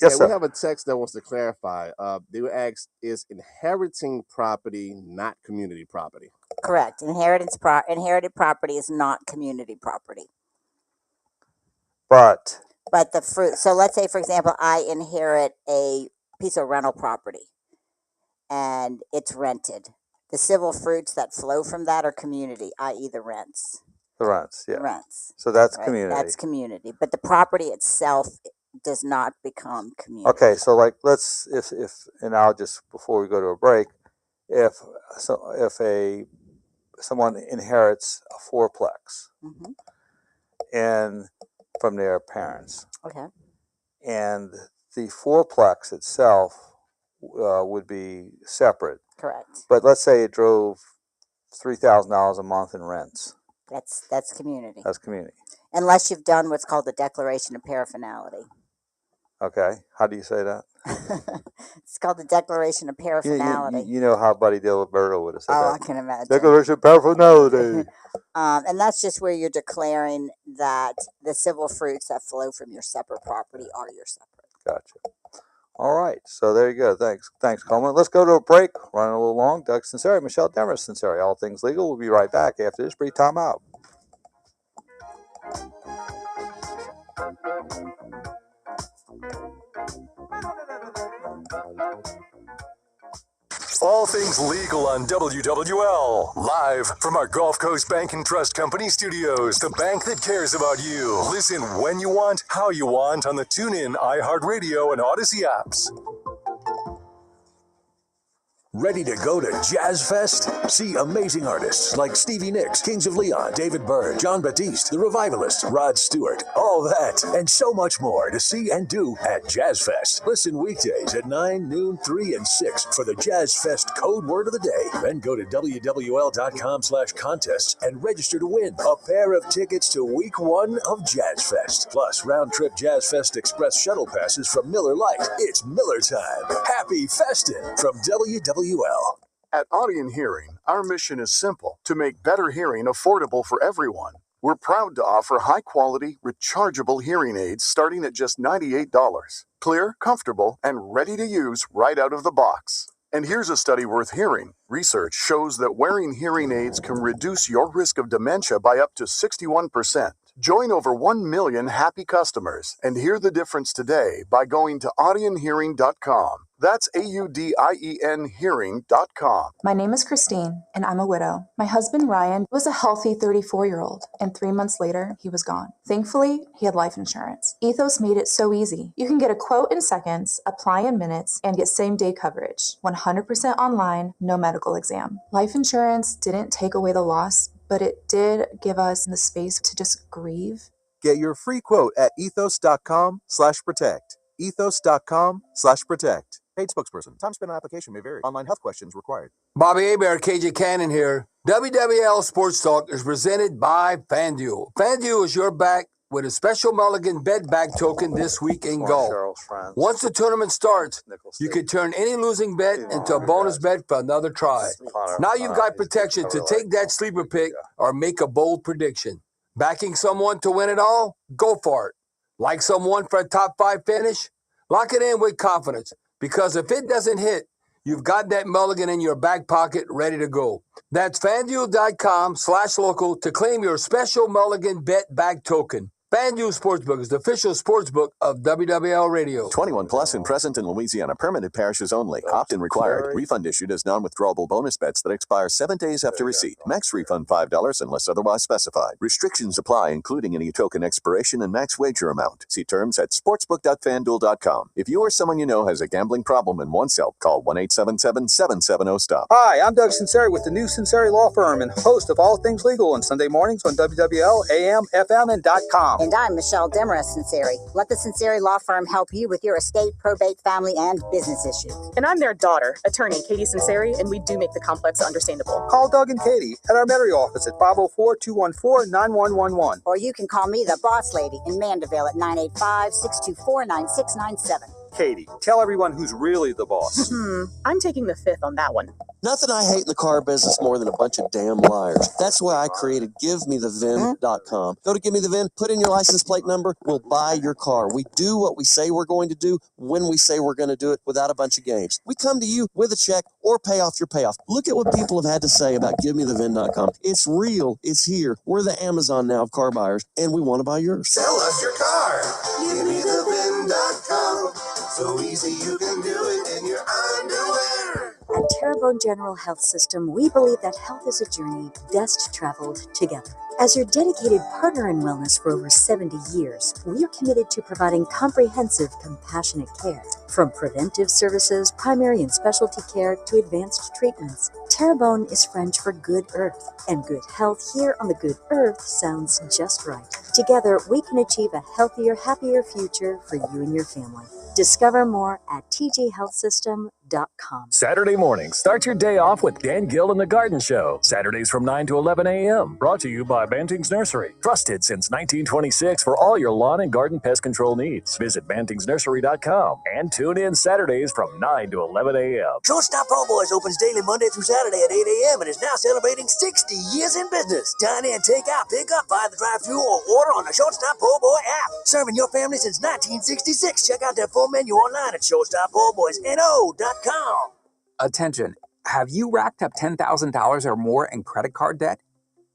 Yes, sir. We have a text that wants to clarify. They were asked, is inheriting property not community property? Correct. Inherited property is not community property. But the fruit. So let's say, for example, I inherit a piece of rental property, and it's rented. The civil fruits that flow from that are community, i.e. the rents. The rents, yeah. The rents. So that's Right? community. That's community. But the property itself does not become community. Okay, so like let's if and I'll just before we go to a break, if someone inherits a fourplex and from their parents. Okay. And the fourplex itself would be separate. Correct. But let's say it drove $3,000 a month in rents. That's community. That's community. Unless you've done what's called the declaration of parapherналity. Okay. How do you say that? It's called the declaration of parapherналity. You know how Buddy Diliberto would have said that. I can imagine. Declaration of parapherналity. And that's just where you're declaring that the civil fruits that flow from your separate property are your separate. Gotcha. All right. So there you go. Thanks, Coleman. Let's go to a break. Running a little long. Doug Sunseri, Michelle Demarest Sunseri, All Things Legal. We'll be right back after this brief time out. All things legal on WWL. Live from our Gulf Coast Bank and Trust Company studios. The bank that cares about you. Listen when you want, how you want on the TuneIn, iHeartRadio, and Odyssey apps. Ready to go to Jazz Fest? See amazing artists like Stevie Nicks, Kings of Leon, David Byrne, John Batiste, The Revivalists, Rod Stewart, all that, and so much more to see and do at Jazz Fest. Listen weekdays at 9, noon, 3, and 6 for the Jazz Fest code word of the day. Then go to WWL.com/contests and register to win a pair of tickets to week 1 of Jazz Fest. Plus round-trip Jazz Fest Express shuttle passes from Miller Lite. It's Miller time. Happy Festin' from WWL. At Audion Hearing, our mission is simple: to make better hearing affordable for everyone. We're proud to offer high-quality, rechargeable hearing aids starting at just $98. Clear, comfortable, and ready to use right out of the box. And here's a study worth hearing. Research shows that wearing hearing aids can reduce your risk of dementia by up to 61%. Join over 1 million happy customers and hear the difference today by going to audionhearing.com. That's AUDIEN hearing.com. My name is Christine, and I'm a widow. My husband, Ryan, was a healthy 34-year-old, and 3 months later, he was gone. Thankfully, he had life insurance. Ethos made it so easy. You can get a quote in seconds, apply in minutes, and get same-day coverage. 100% online, no medical exam. Life insurance didn't take away the loss, but it did give us the space to just grieve. Get your free quote at ethos.com/protect. ethos.com/protect. Paid spokesperson. Time spent on application may vary. Online health questions required. Bobby Hebert, KJ Cannon here. WWL Sports Talk is presented by FanDuel. FanDuel is your back with a special mulligan bet back token this week in golf. Once the tournament starts, you can turn any losing bet into a bonus bet for another try. Now you've got protection to take that sleeper pick or make a bold prediction. Backing someone to win it all? Go for it. Like someone for a top 5 finish? Lock it in with confidence, because if it doesn't hit, you've got that mulligan in your back pocket ready to go. That's FanDuel.com/local to claim your special mulligan bet back token. FanDuel Sportsbook is the official sportsbook of WWL Radio. 21 plus and present in Louisiana. Permanent parishes only. Opt-in required. Refund issued as non-withdrawable bonus bets that expire 7 days after receipt. Max refund $5 unless otherwise specified. Restrictions apply, including any token expiration and max wager amount. See terms at sportsbook.fanduel.com. If you or someone you know has a gambling problem and wants help, call 1-877-770-STOP. Hi, I'm Doug Sunseri with the new Sunseri Law Firm and host of All Things Legal on Sunday mornings on WWL, AM, FM, and .com. And I'm Michelle Demarest Sunseri. Let the Sunseri Law Firm help you with your estate, probate, family, and business issues. And I'm their daughter, attorney Katie Sunseri, and we do make the complex understandable. Call Doug and Katie at our Metairie office at 504-214-9111. Or you can call me, the boss lady, in Mandeville at 985-624-9697. Katie, tell everyone who's really the boss. I'm taking the fifth on that one. Nothing I hate in the car business more than a bunch of damn liars. That's why I created GiveMeTheVIN.com. Go to Give Me the VIN, put in your license plate number, we'll buy your car. We do what we say we're going to do when we say we're going to do it without a bunch of games. We come to you with a check or pay off your payoff. Look at what people have had to say about GiveMeTheVIN.com. It's real. It's here. We're the Amazon now of car buyers, and we want to buy yours. Sell us your car. GiveMeTheVIN.com. So easy you can do it in your underwear. Terrebonne General Health System, we believe that health is a journey best traveled together. As your dedicated partner in wellness for over 70 years, we are committed to providing comprehensive, compassionate care. From preventive services, primary and specialty care, to advanced treatments, Terrebonne is French for good earth, and good health here on the good earth sounds just right. Together, we can achieve a healthier, happier future for you and your family. Discover more at tghealthsystem.com. Saturday morning, start your day off with Dan Gill and the Garden Show. Saturdays from 9 to 11 a.m. Brought to you by Banting's Nursery. Trusted since 1926 for all your lawn and garden pest control needs. Visit bantingsnursery.com and tune in Saturdays from 9 to 11 a.m. Shortstop Po' Boys opens daily Monday through Saturday at 8 a.m. and is now celebrating 60 years in business. Dine in, take out, pick up by the drive-thru, or order on the Shortstop Po' Boy app. Serving your family since 1966. Check out their full menu online at shortstoppo'boysno.com. Attention, have you racked up $10,000 or more in credit card debt?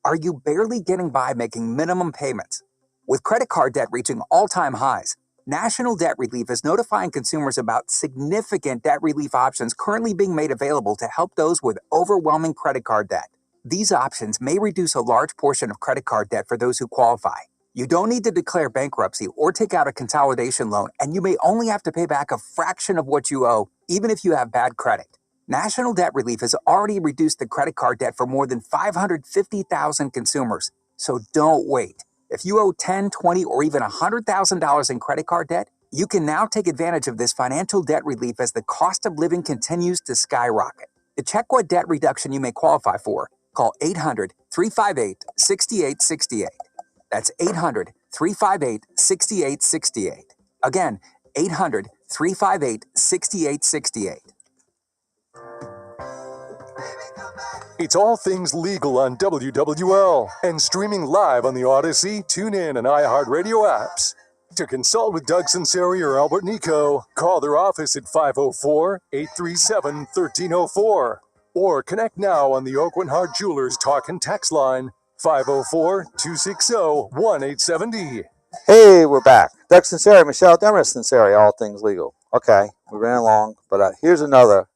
Are you barely getting by making minimum payments? With credit card debt reaching all-time highs, National Debt Relief is notifying consumers about significant debt relief options currently being made available to help those with overwhelming credit card debt. These options may reduce a large portion of credit card debt for those who qualify. You don't need to declare bankruptcy or take out a consolidation loan, and you may only have to pay back a fraction of what you owe, even if you have bad credit. National Debt Relief has already reduced the credit card debt for more than 550,000 consumers. So don't wait. If you owe $10,000, $20,000, or even $100,000 in credit card debt, you can now take advantage of this financial debt relief as the cost of living continues to skyrocket. To check what debt reduction you may qualify for, call 800-358-6868. That's 800-358-6868. Again, 800-358-6868. It's all things legal on WWL and streaming live on the Odyssey, TuneIn, and iHeartRadio apps. To consult with Doug Sunseri or Albert Nico, call their office at 504-837-1304 or connect now on the Oakland Hart Jewelers Talk and Text line 504-260-1870. Hey, we're back. Doug Sunseri, Michelle Demarest Sunseri, all things legal. Okay, we ran along, but here's another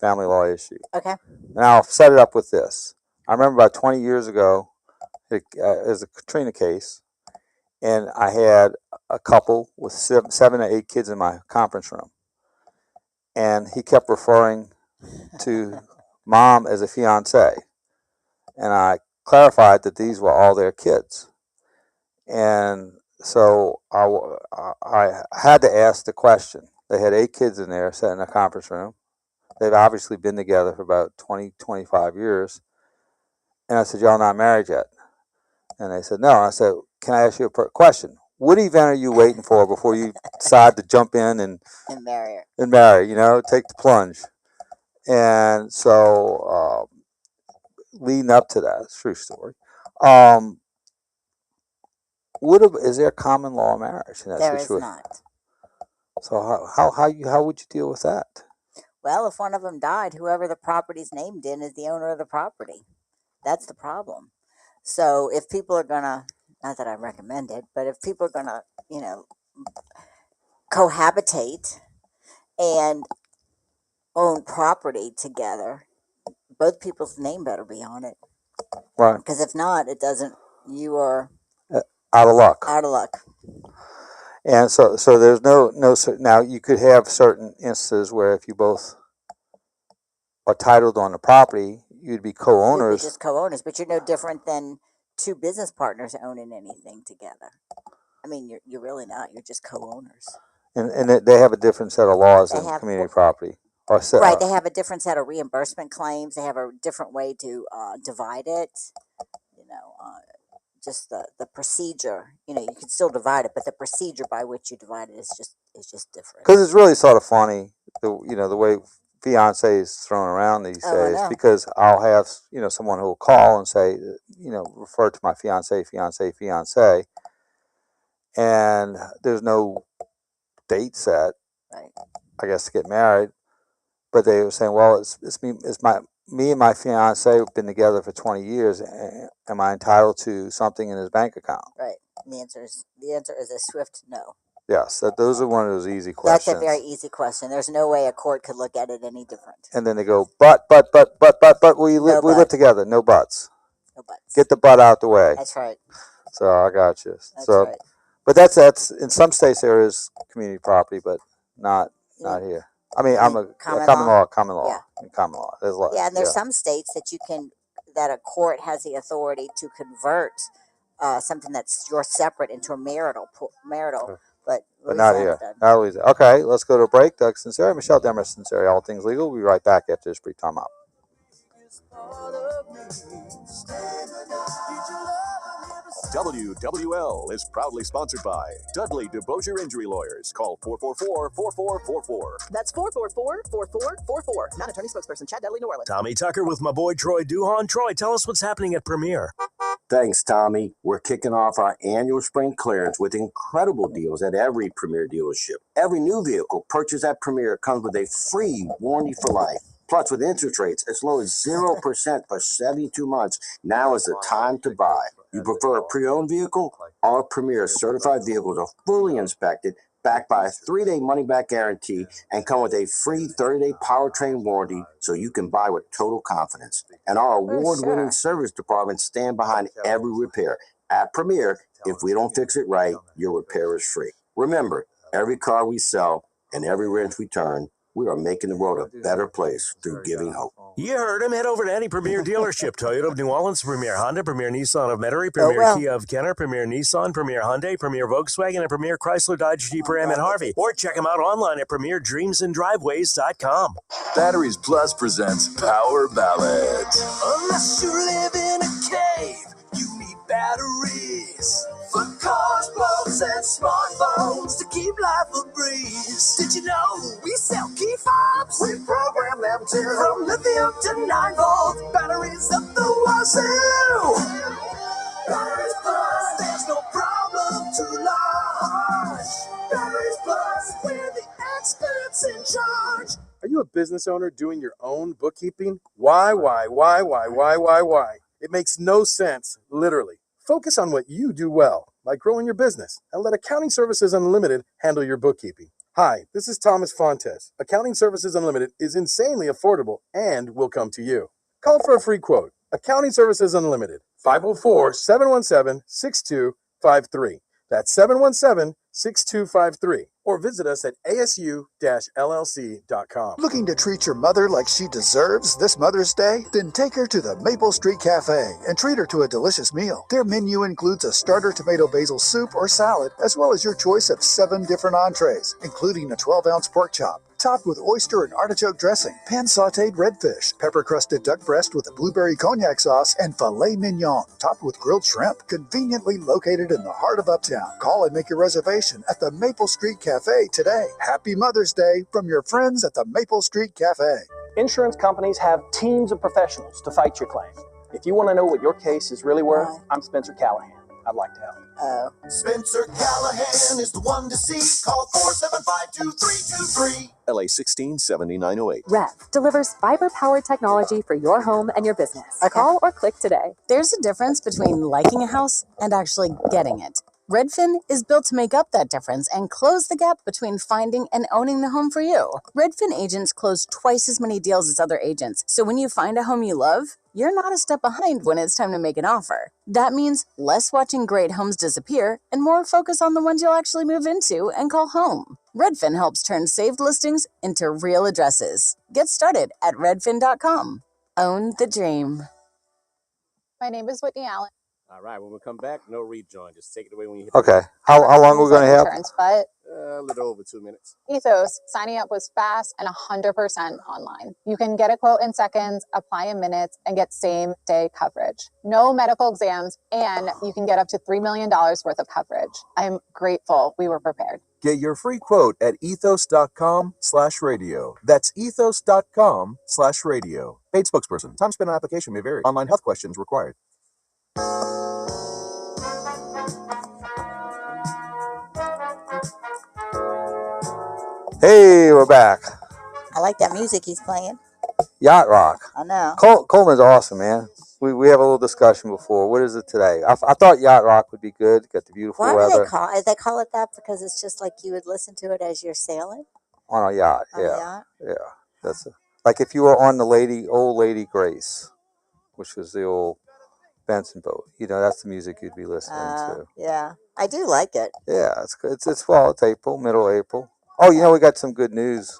family law issue. Okay. Now, I'll set it up with this. I remember about 20 years ago, it was a Katrina case, and I had a couple with 7 to 8 kids in my conference room. And he kept referring to mom as a fiance. And I clarified that these were all their kids. And so I had to ask the question. They had 8 kids in there sitting in a conference room. They've obviously been together for about 20, 25 years. And I said, y'all not married yet? And they said, no. I said, can I ask you a question? What event are you waiting for before you decide to jump in and marry her? And marry, take the plunge. And so leading up to that, it's a true story. Is there common law marriage in that There situation? is not. So how would you deal with that? Well, if one of them died, whoever the property's named in is the owner of the property. That's the problem. So if people are going to, not that I recommend it, but if people are going to, cohabitate and own property together, both people's name better be on it. Right. Because if not, it doesn't, you are out of luck. Out of luck. And so there's no now you could have certain instances where if you both are titled on the property, you'd be co-owners. You'd be just co-owners, but you're no different than 2 business partners owning anything together. I mean, you're really not. You're just co-owners. And they have a different set of laws than community property. Right. They have a different set of reimbursement claims. They have a different way to divide it. Just the procedure. You can still divide it, but the procedure by which you divide it is just different. Because it's really sort of funny, the way fiance is thrown around these days. Because I'll have someone who will call and say, refer to my fiance, and there's no date set. Right. I guess to get married, but they were saying, well, it's me and my fiance have been together for 20 years. Am I entitled to something in his bank account? Right. And the answer is a swift no. Yes, those are one of those easy That's questions. a very easy question. There's no way a court could look at it any different. And then they go, but we live together. No buts. No buts. Get the butt out the way. That's right. So I got you. That's so, right. But that's in some states there is community property, but not here. I mean, I'm a common law. Yeah. Common law. There's a lot. Yeah, and there's some states that a court has the authority to convert something that's your separate into a marital, but not here. Not Louisiana. Okay, let's go to a break. Doug Sunseri, Michelle Demarest, Sunseri, All Things Legal. We'll be right back after this brief time out. WWL is proudly sponsored by Dudley DeBosier Injury Lawyers. Call 444-4444. That's 444-4444. Not attorney spokesperson, Chad Dudley, New Orleans. Tommy Tucker with my boy Troy Duhan. Troy, tell us what's happening at Premier. Thanks, Tommy. We're kicking off our annual spring clearance with incredible deals at every Premier dealership. Every new vehicle purchased at Premier comes with a free warranty for life. Plus, with interest rates as low as 0% for 72 months, now is the time to buy. You prefer a pre-owned vehicle? Our Premier certified vehicles are fully inspected, backed by a 3-day money-back guarantee, and come with a free 30-day powertrain warranty so you can buy with total confidence. And our award-winning service department stand behind every repair. At Premier, if we don't fix it right, your repair is free. Remember, every car we sell and every wrench we turn, we are making the world a better place through giving hope. You heard him. Head over to any Premier dealership. Toyota of New Orleans, Premier Honda, Premier Nissan of Metairie, Premier Kia of Kenner, Premier Nissan, Premier Hyundai, Premier Volkswagen, and Premier Chrysler Dodge Jeep Ram and Harvey. Or check them out online at PremierDreamsAndDriveways.com. Batteries Plus presents Power Ballads. Unless you live in a cave, you need batteries. For cars, boats, and smartphones to keep life a breeze. Did you know we sell key fobs? We program them too. From lithium to 9-volt, batteries up the wazoo. Batteries Plus, there's no problem too large. Batteries Plus, we're the experts in charge. Are you a business owner doing your own bookkeeping? Why? It makes no sense, literally. Focus on what you do well, like growing your business, and let Accounting Services Unlimited handle your bookkeeping. Hi, this is Thomas Fontes. Accounting Services Unlimited is insanely affordable and will come to you. Call for a free quote. Accounting Services Unlimited, 504-717-6253. That's 717-6253. Or visit us at asu-llc.com. Looking to treat your mother like she deserves this Mother's Day? Then take her to the Maple Street Cafe and treat her to a delicious meal. Their menu includes a starter tomato basil soup or salad, as well as your choice of 7 different entrees, including a 12-ounce pork chop, topped with oyster and artichoke dressing, pan-sauteed redfish, pepper-crusted duck breast with a blueberry cognac sauce, and filet mignon, topped with grilled shrimp, conveniently located in the heart of Uptown. Call and make your reservation at the Maple Street Cafe today. Happy Mother's Day from your friends at the Maple Street Cafe. Insurance companies have teams of professionals to fight your claim. If you want to know what your case is really worth, I'm Spencer Callahan. I'd like to help. Spencer Callahan is the one to see. Call 475-2323. LA 167908. Rev delivers fiber-powered technology for your home and your business. Call or click today. There's a difference between liking a house and actually getting it. Redfin is built to make up that difference and close the gap between finding and owning the home for you. Redfin agents close twice as many deals as other agents, so when you find a home you love, you're not a step behind when it's time to make an offer. That means less watching great homes disappear and more focus on the ones you'll actually move into and call home. Redfin helps turn saved listings into real addresses. Get started at redfin.com. Own the dream. My name is Whitney Allen. All right, when we come back, no rejoin. Just take it away when you hit Okay. How long are we going to have? But a little over 2 minutes. Ethos, signing up was fast and 100% online. You can get a quote in seconds, apply in minutes, and get same-day coverage. No medical exams, and you can get up to $3 million worth of coverage. I'm grateful we were prepared. Get your free quote at ethos.com/radio. That's ethos.com/radio. Paid spokesperson. Time spent on application may vary. Online health questions required. Hey, we're back. I like that music he's playing. Yacht rock. I know. Coleman's awesome, man. we have a little discussion before. What is it today? I thought Yacht Rock would be good. Got the beautiful Why weather. do they call it that? Because it's just like you would listen to it as you're sailing On a yacht, on a yacht. yeah. That's like if you were on the old Lady Grace, which was the old Benson boat. You know, that's the music you'd be listening to. Yeah, I do like it. Yeah, it's good. It's fall. It's April, middle April. Oh, you know, we got some good news.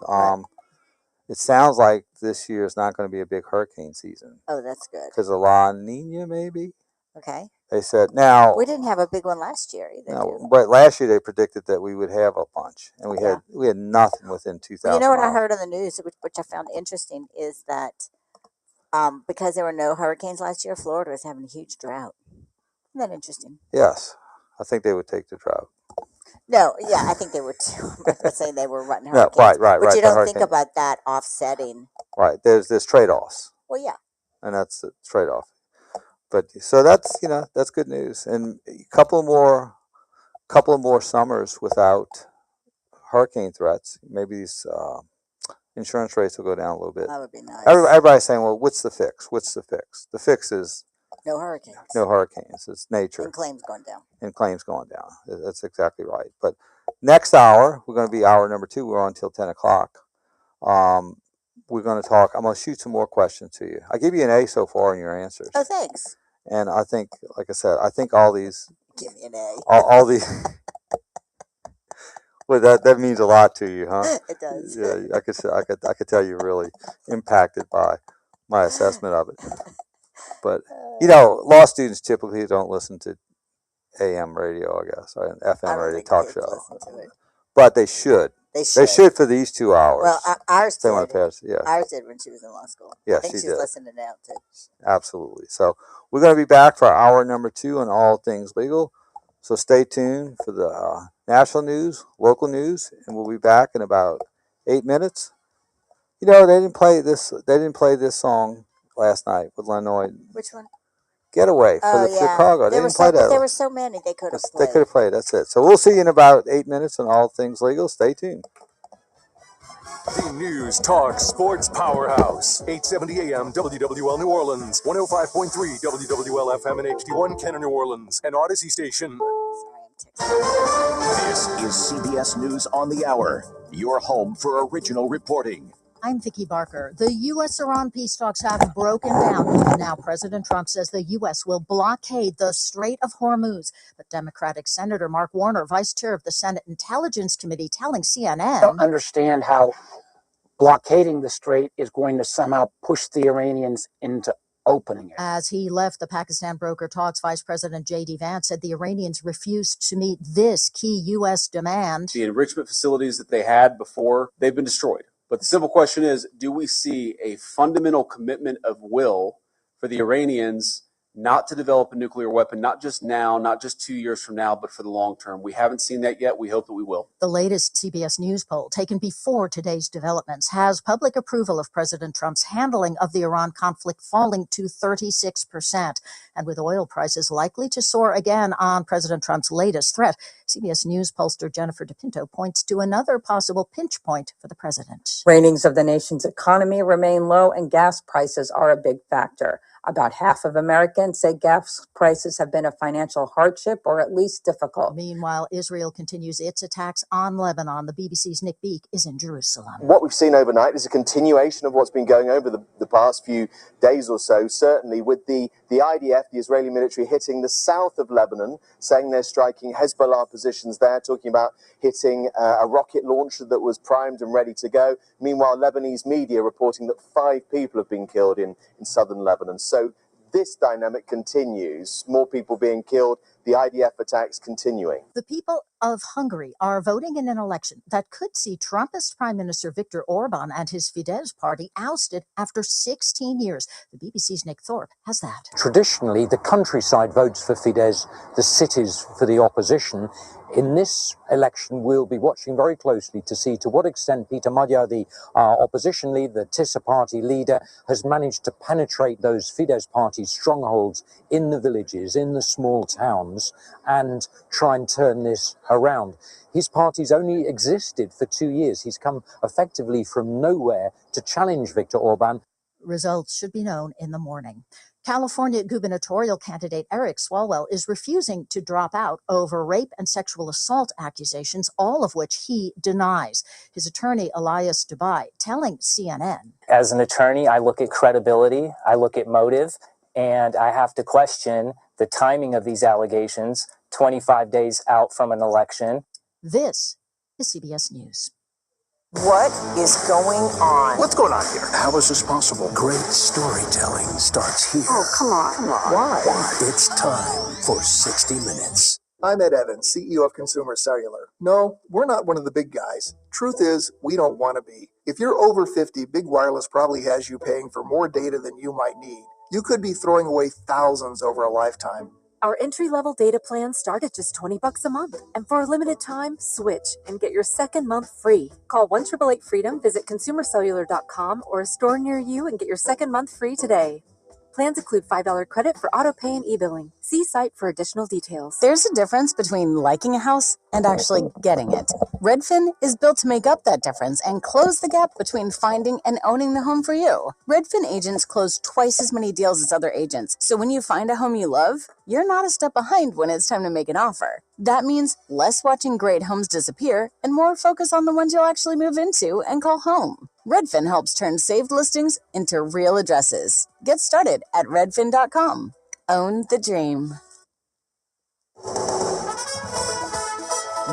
It sounds like this year is not going to be a big hurricane season. Oh, that's good. Because of La Nina, maybe. Okay. They said now. We didn't have a big one last year either. No, but last year they predicted that we would have a bunch, and we had nothing within 2,000. Well, you know what I heard on the news, which I found interesting, is that because there were no hurricanes last year, Florida was having a huge drought. Isn't that interesting? Yes, I think they would take the drought. No, yeah, I think they were too. I'm not saying they were running No, hurricanes. right. But you don't think about that offsetting. Right, there's trade-offs. Well, yeah. And that's the trade-off. But so that's that's good news, and a couple more summers without hurricane threats. Maybe these insurance rates will go down a little bit. That would be nice. Everybody's saying, "Well, what's the fix? What's the fix?" The fix is no hurricanes. No hurricanes. It's nature. And claims going down. And claims going down. That's exactly right. But next hour, we're going to be hour number 2. We're on until 10 o'clock. We're going to talk. I'm going to shoot some more questions to you. I give you an A so far in your answers. Oh, thanks. And I think, like I said, I think all these. Give me an A. All these. Well, that means a lot to you, huh? It does. Yeah, I could tell you're really impacted by my assessment of it. But law students typically don't listen to AM radio, I guess, or an FM radio talk show. But they should. They should for these 2 hours. Well, ours did. They want to pass, yeah. Ours did when she was in law school. Yeah, I think she she's did. listening now too. Absolutely. So we're going to be back for hour number 2 on all things legal. So stay tuned for the national news, local news, and we'll be back in about 8 minutes. You know, they didn't play this song last night with Lenoid. Which one? Getaway for Chicago. They didn't play that. There were so many they could have played. They could have played. That's it. So we'll see you in about 8 minutes on all things legal. Stay tuned. The News Talk Sports Powerhouse. 870 AM WWL New Orleans, 105.3 WWL FM and HD1 Kenner New Orleans, an Odyssey station. This is CBS News on the Hour, your home for original reporting. I'm Vicki Barker. The U.S.-Iran peace talks have broken down. Now President Trump says the U.S. will blockade the Strait of Hormuz. But Democratic Senator Mark Warner, vice chair of the Senate Intelligence Committee, telling CNN... I don't understand how blockading the strait is going to somehow push the Iranians into opening it. As he left the Pakistan broker talks, Vice President J.D. Vance said the Iranians refused to meet this key U.S. demand. The enrichment facilities that they had before, they've been destroyed. But the simple question is, do we see a fundamental commitment of will for the Iranians not to develop a nuclear weapon, not just now, not just 2 years from now, but for the long term? We haven't seen that yet. We hope that we will. The latest CBS News poll, taken before today's developments, has public approval of President Trump's handling of the Iran conflict falling to 36%. And with oil prices likely to soar again on President Trump's latest threat, CBS News pollster Jennifer DePinto points to another possible pinch point for the president. Ratings of the nation's economy remain low, and gas prices are a big factor. About half of Americans say gas prices have been a financial hardship or at least difficult. Meanwhile, Israel continues its attacks on Lebanon. The BBC's Nick Beek is in Jerusalem. What we've seen overnight is a continuation of what's been going over the past few days or so, certainly with the IDF, the Israeli military, hitting the south of Lebanon, saying they're striking Hezbollah positions there, talking about hitting a rocket launcher that was primed and ready to go. Meanwhile, Lebanese media reporting that 5 people have been killed in southern Lebanon. So this dynamic continues, more people being killed, the IDF attacks continuing. The people of Hungary are voting in an election that could see Trumpist Prime Minister Viktor Orban and his Fidesz party ousted after 16 years. The BBC's Nick Thorpe has that. Traditionally, the countryside votes for Fidesz, the cities for the opposition. In this election, we'll be watching very closely to see to what extent Peter Magyar, the opposition leader, the Tisza party leader, has managed to penetrate those Fidesz party strongholds in the villages, in the small towns, and try and turn this around. His party's only existed for 2 years. He's come effectively from nowhere to challenge Viktor Orban. Results should be known in the morning. California gubernatorial candidate Eric Swalwell is refusing to drop out over rape and sexual assault accusations, all of which he denies. His attorney, Elias Dubai, telling CNN. As an attorney, I look at credibility, I look at motive, and I have to question the timing of these allegations 25 days out from an election. This is CBS News. What is going on? What's going on here? How is this possible? Great storytelling starts here. Oh, come on. Why? It's time for 60 Minutes. I'm Ed Evans, CEO of Consumer Cellular. No, we're not one of the big guys. Truth is, we don't want to be. If you're over 50, Big Wireless probably has you paying for more data than you might need. You could be throwing away thousands over a lifetime. Our entry-level data plans start at just $20 a month. And for a limited time, switch and get your second month free. Call 1-888-FREEDOM, visit consumercellular.com or a store near you and get your second month free today. Plans include $5 credit for auto pay and e-billing. See site for additional details. There's a difference between liking a house and actually getting it. Redfin is built to make up that difference and close the gap between finding and owning the home for you. Redfin agents close twice as many deals as other agents, so when you find a home you love, you're not a step behind when it's time to make an offer. That means less watching great homes disappear and more focus on the ones you'll actually move into and call home. Redfin helps turn saved listings into real addresses. Get started at redfin.com. Own the dream.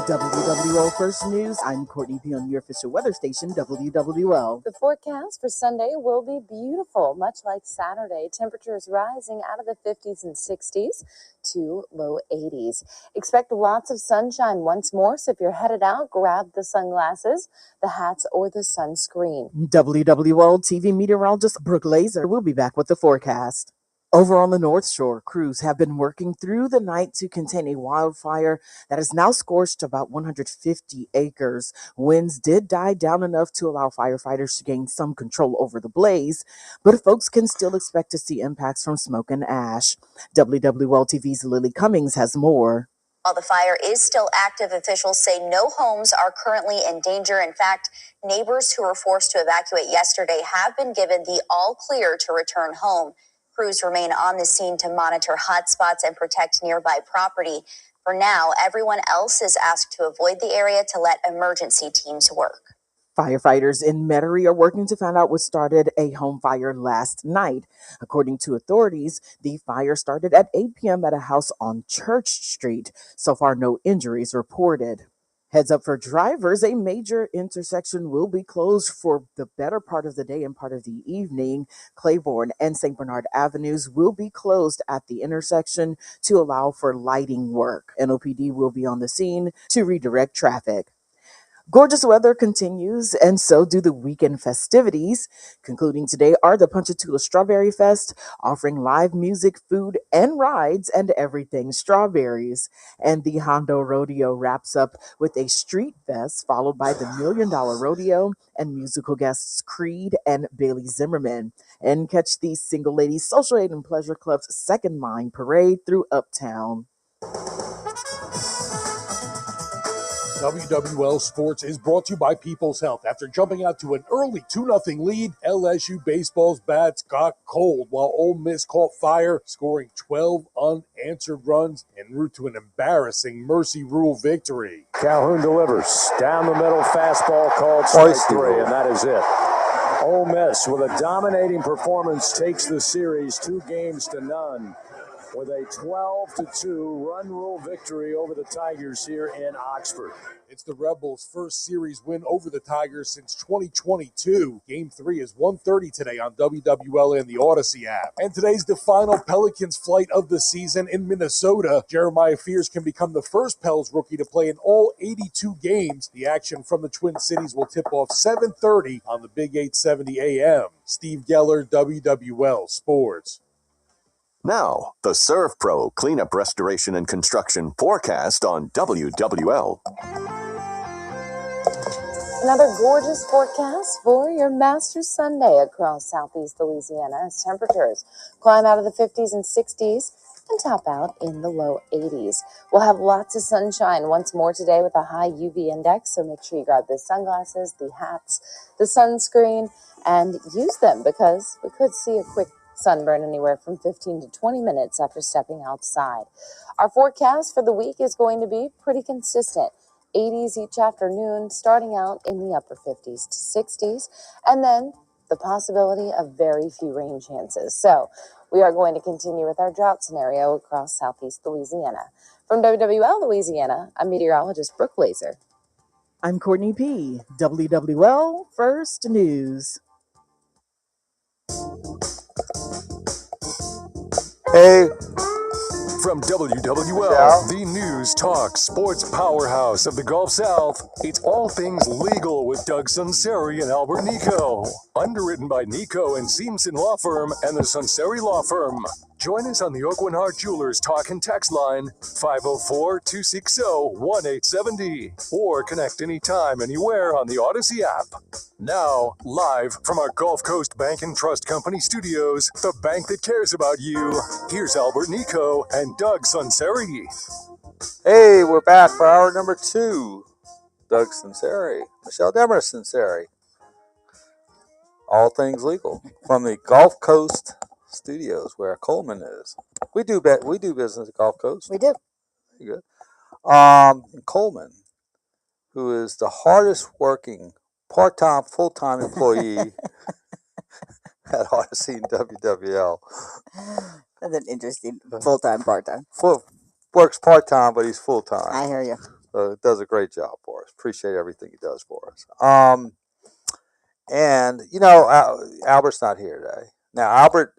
WWL First News, I'm Courtney P on your official weather station, WWL. The forecast for Sunday will be beautiful, much like Saturday. Temperatures rising out of the 50s and 60s to low 80s. Expect lots of sunshine once more, so if you're headed out, grab the sunglasses, the hats, or the sunscreen. WWL TV meteorologist Brooke Laser will be back with the forecast. Over on the North Shore, crews have been working through the night to contain a wildfire that has now scorched about 150 acres. Winds did die down enough to allow firefighters to gain some control over the blaze, but folks can still expect to see impacts from smoke and ash. WWL TV's Lily Cummings has more. While the fire is still active, officials say no homes are currently in danger. In fact, neighbors who were forced to evacuate yesterday have been given the all clear to return home. Crews remain on the scene to monitor hotspots and protect nearby property. For now, everyone else is asked to avoid the area to let emergency teams work. Firefighters in Metairie are working to find out what started a home fire last night. According to authorities, the fire started at 8 p.m. at a house on Church Street. So far, no injuries reported. Heads up for drivers, a major intersection will be closed for the better part of the day and part of the evening. Claiborne and St. Bernard Avenues will be closed at the intersection to allow for lighting work. NOPD will be on the scene to redirect traffic. Gorgeous weather continues, and so do the weekend festivities. Concluding today are the Ponchatoula Strawberry Fest, offering live music, food, and rides, and everything strawberries. And the Hondo Rodeo wraps up with a street fest, followed by the $1 Million Rodeo and musical guests Creed and Bailey Zimmerman. And catch the Single Ladies Social Aid and Pleasure Club's Second Line Parade through Uptown. WWL Sports is brought to you by People's Health. After jumping out to an early 2-0 lead, LSU Baseball's bats got cold while Ole Miss caught fire, scoring 12 unanswered runs en route to an embarrassing Mercy Rule victory. Calhoun delivers. Down the middle, fastball called strike three, and that is it. Ole Miss, with a dominating performance, takes the series 2-0 with a 12-2 run rule victory over the Tigers here in Oxford. It's the Rebels' first series win over the Tigers since 2022. Game 3 is 1:30 today on WWL and the Odyssey app. And today's the final Pelicans flight of the season in Minnesota. Jeremiah Fears can become the first Pels rookie to play in all 82 games. The action from the Twin Cities will tip off 7:30 on the Big 870 AM. Steve Geller, WWL Sports. Now, the Serve Pro Cleanup, Restoration, and Construction forecast on WWL. Another gorgeous forecast for your Master Sunday across southeast Louisiana as temperatures climb out of the 50s and 60s and top out in the low 80s. We'll have lots of sunshine once more today with a high UV index, so make sure you grab the sunglasses, the hats, the sunscreen, and use them because we could see a quick Sunburn anywhere from 15 to 20 minutes after stepping outside. Our forecast for the week is going to be pretty consistent. 80s each afternoon, starting out in the upper 50s to 60s, and then the possibility of very few rain chances. So we are going to continue with our drought scenario across southeast Louisiana. From WWL Louisiana, I'm meteorologist Brooke Blazer. I'm Courtney P. WWL First News. Hey. From WWL, the news, talk, sports powerhouse of the Gulf South, it's All Things Legal with Doug Sunseri and Albert Nico. Underwritten by Nico and Seamson Law Firm and the Sunseri Law Firm. Join us on the Oak Hart Jewelers talk and text line 504-260-1870 or connect anytime, anywhere on the Odyssey app. Now, live from our Gulf Coast Bank and Trust Company studios, the bank that cares about you. Here's Albert Nico and Doug Sunseri. Hey, we're back for hour number 2. Doug Sunseri, Michelle Demarest Sunseri. All things legal from the Gulf Coast studios where Coleman is. We do business at Gulf Coast. We do. Good. Coleman, who is the hardest working part-time, full-time employee at Odyssey and WWL. That's an interesting full-time, part-time. Works part-time, but he's full-time. I hear you. So does a great job for us. Appreciate everything he does for us. And, Albert's not here today. Now, Albert,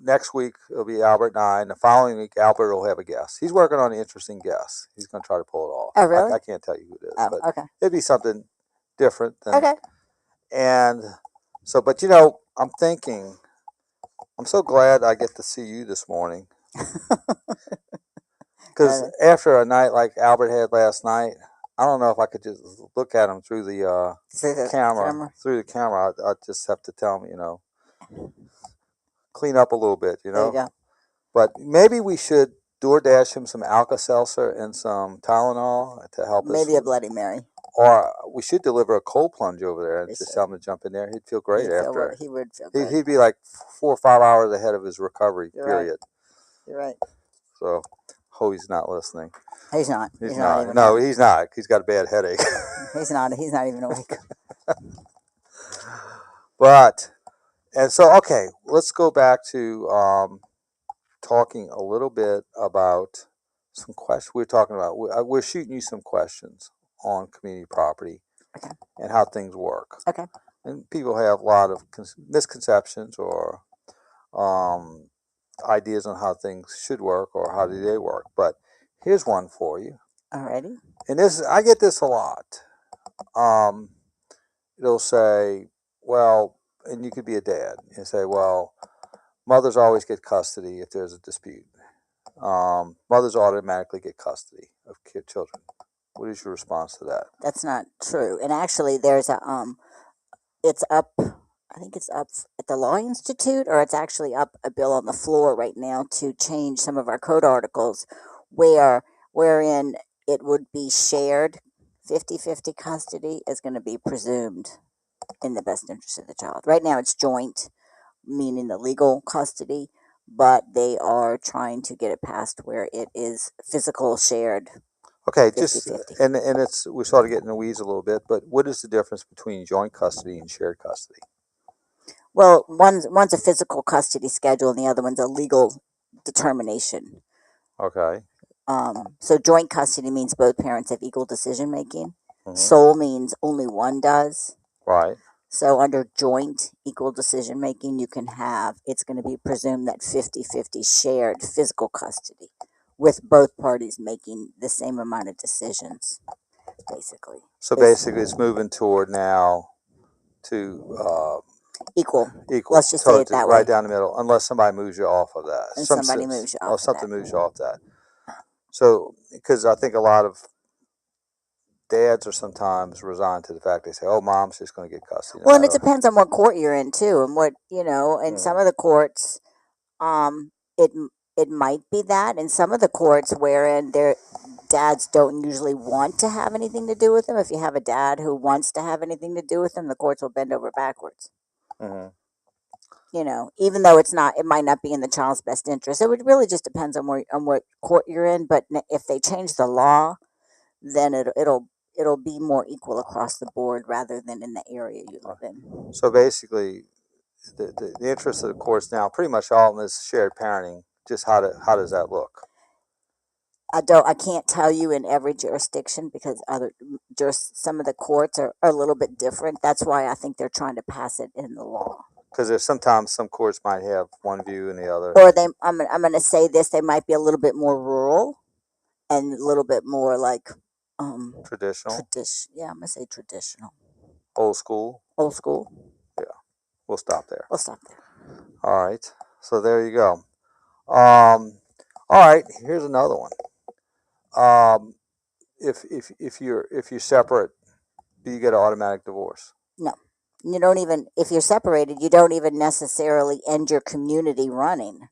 next week, it'll be Albert 9. The following week, Albert will have a guest. He's working on an interesting guest. He's going to try to pull it off. Oh, really? I can't tell you who it is. Oh, but okay. It'd be something different. Okay. And so, but, I'm thinking, I'm so glad I get to see you this morning. Because after a night like Albert had last night, I don't know if I could just look at him through the camera. Through the camera, I just have to tell him, clean up a little bit, There you go. But maybe we should DoorDash him some Alka-Seltzer and some Tylenol to help us. Maybe a Bloody Mary. Or we should deliver a cold plunge over there and just tell him to jump in there. He'd feel great after. He would feel great. He'd be like 4 or 5 hours ahead of his recovery period. You're right. So, he's not listening. He's not. He's not. No, he's not. He's got a bad headache. He's not even awake. Okay, let's go back to talking a little bit about some questions. We're shooting you some questions on community property and how things work. Okay. And people have a lot of misconceptions or ideas on how things should work or how do they work. But here's one for you. Alrighty. And I get this a lot. It'll say, well, and you could be a dad and say, well, mothers always get custody if there's a dispute. Mothers automatically get custody of children. What is your response to that? That's not true. And actually, there's I think it's up at the Law Institute, or it's actually up a bill on the floor right now to change some of our code articles wherein it would be shared 50-50 custody is going to be presumed in the best interest of the child. Right now it's joint, meaning the legal custody, but they are trying to get it passed where it is physical shared. Okay, 50-50. and we sort of get in the weeds a little bit, but what is the difference between joint custody and shared custody? Well, one's a physical custody schedule and the other one's a legal determination. Okay. So joint custody means both parents have equal decision making. Mm-hmm. Sole means only one does. Right. So under joint equal decision making, it's going to be presumed that 50-50 shared physical custody with both parties making the same amount of decisions, basically. So basically it's moving toward now to equal. Let's just say it that way. Right down the middle, unless somebody moves you off of that. And somebody moves you off of that. Something moves you off that. So, because I think a lot of dads are sometimes resigned to the fact they say, "Oh, mom's just going to get custody." Well, and it depends on what court you're in too, and what in some of the courts, it might be that. In some of the courts, wherein their dads don't usually want to have anything to do with them. If you have a dad who wants to have anything to do with them, the courts will bend over backwards. Mm-hmm. You know, even though it might not be in the child's best interest. It would really just depends on what court you're in. But if they change the law, then it'll be more equal across the board rather than in the area you live in. So basically, the interest of the courts now, pretty much all of them is shared parenting. Just how does that look? I can't tell you in every jurisdiction because some of the courts are a little bit different. That's why I think they're trying to pass it in the law. Because there's sometimes some courts might have one view and the other. Or I'm going to say this, they might be a little bit more rural and a little bit more like traditional. Yeah, I'm going to say traditional. Old school. Old school. Yeah, we'll stop there. We'll stop there. All right. So there you go. All right. Here's another one. If you're separate, do you get an automatic divorce? No. You don't even, if you're separated, you don't even necessarily end your community running.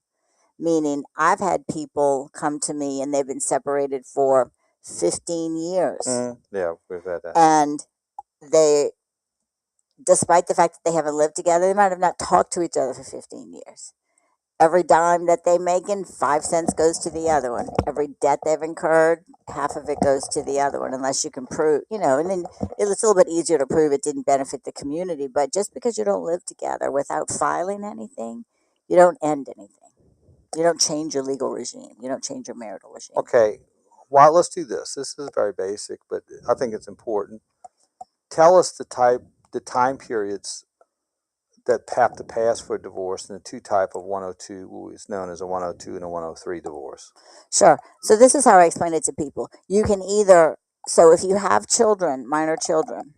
Meaning, I've had people come to me and they've been separated for 15 years. Yeah, we've had that. And they, despite the fact that they haven't lived together, they might have not talked to each other for 15 years. Every dime that they make in, 5 cents goes to the other one. Every debt they've incurred, half of it goes to the other one, unless you can prove, and then it's a little bit easier to prove it didn't benefit the community. But just because you don't live together without filing anything, you don't end anything. You don't change your legal regime. You don't change your marital regime. Okay. Well, let's do this. This is very basic, but I think it's important. Tell us the time periods that have to pass for a divorce, and the two type of 102 is known as a 102 and a 103 divorce. Sure. So this is how I explain it to people. You can either, so if you have children, minor children,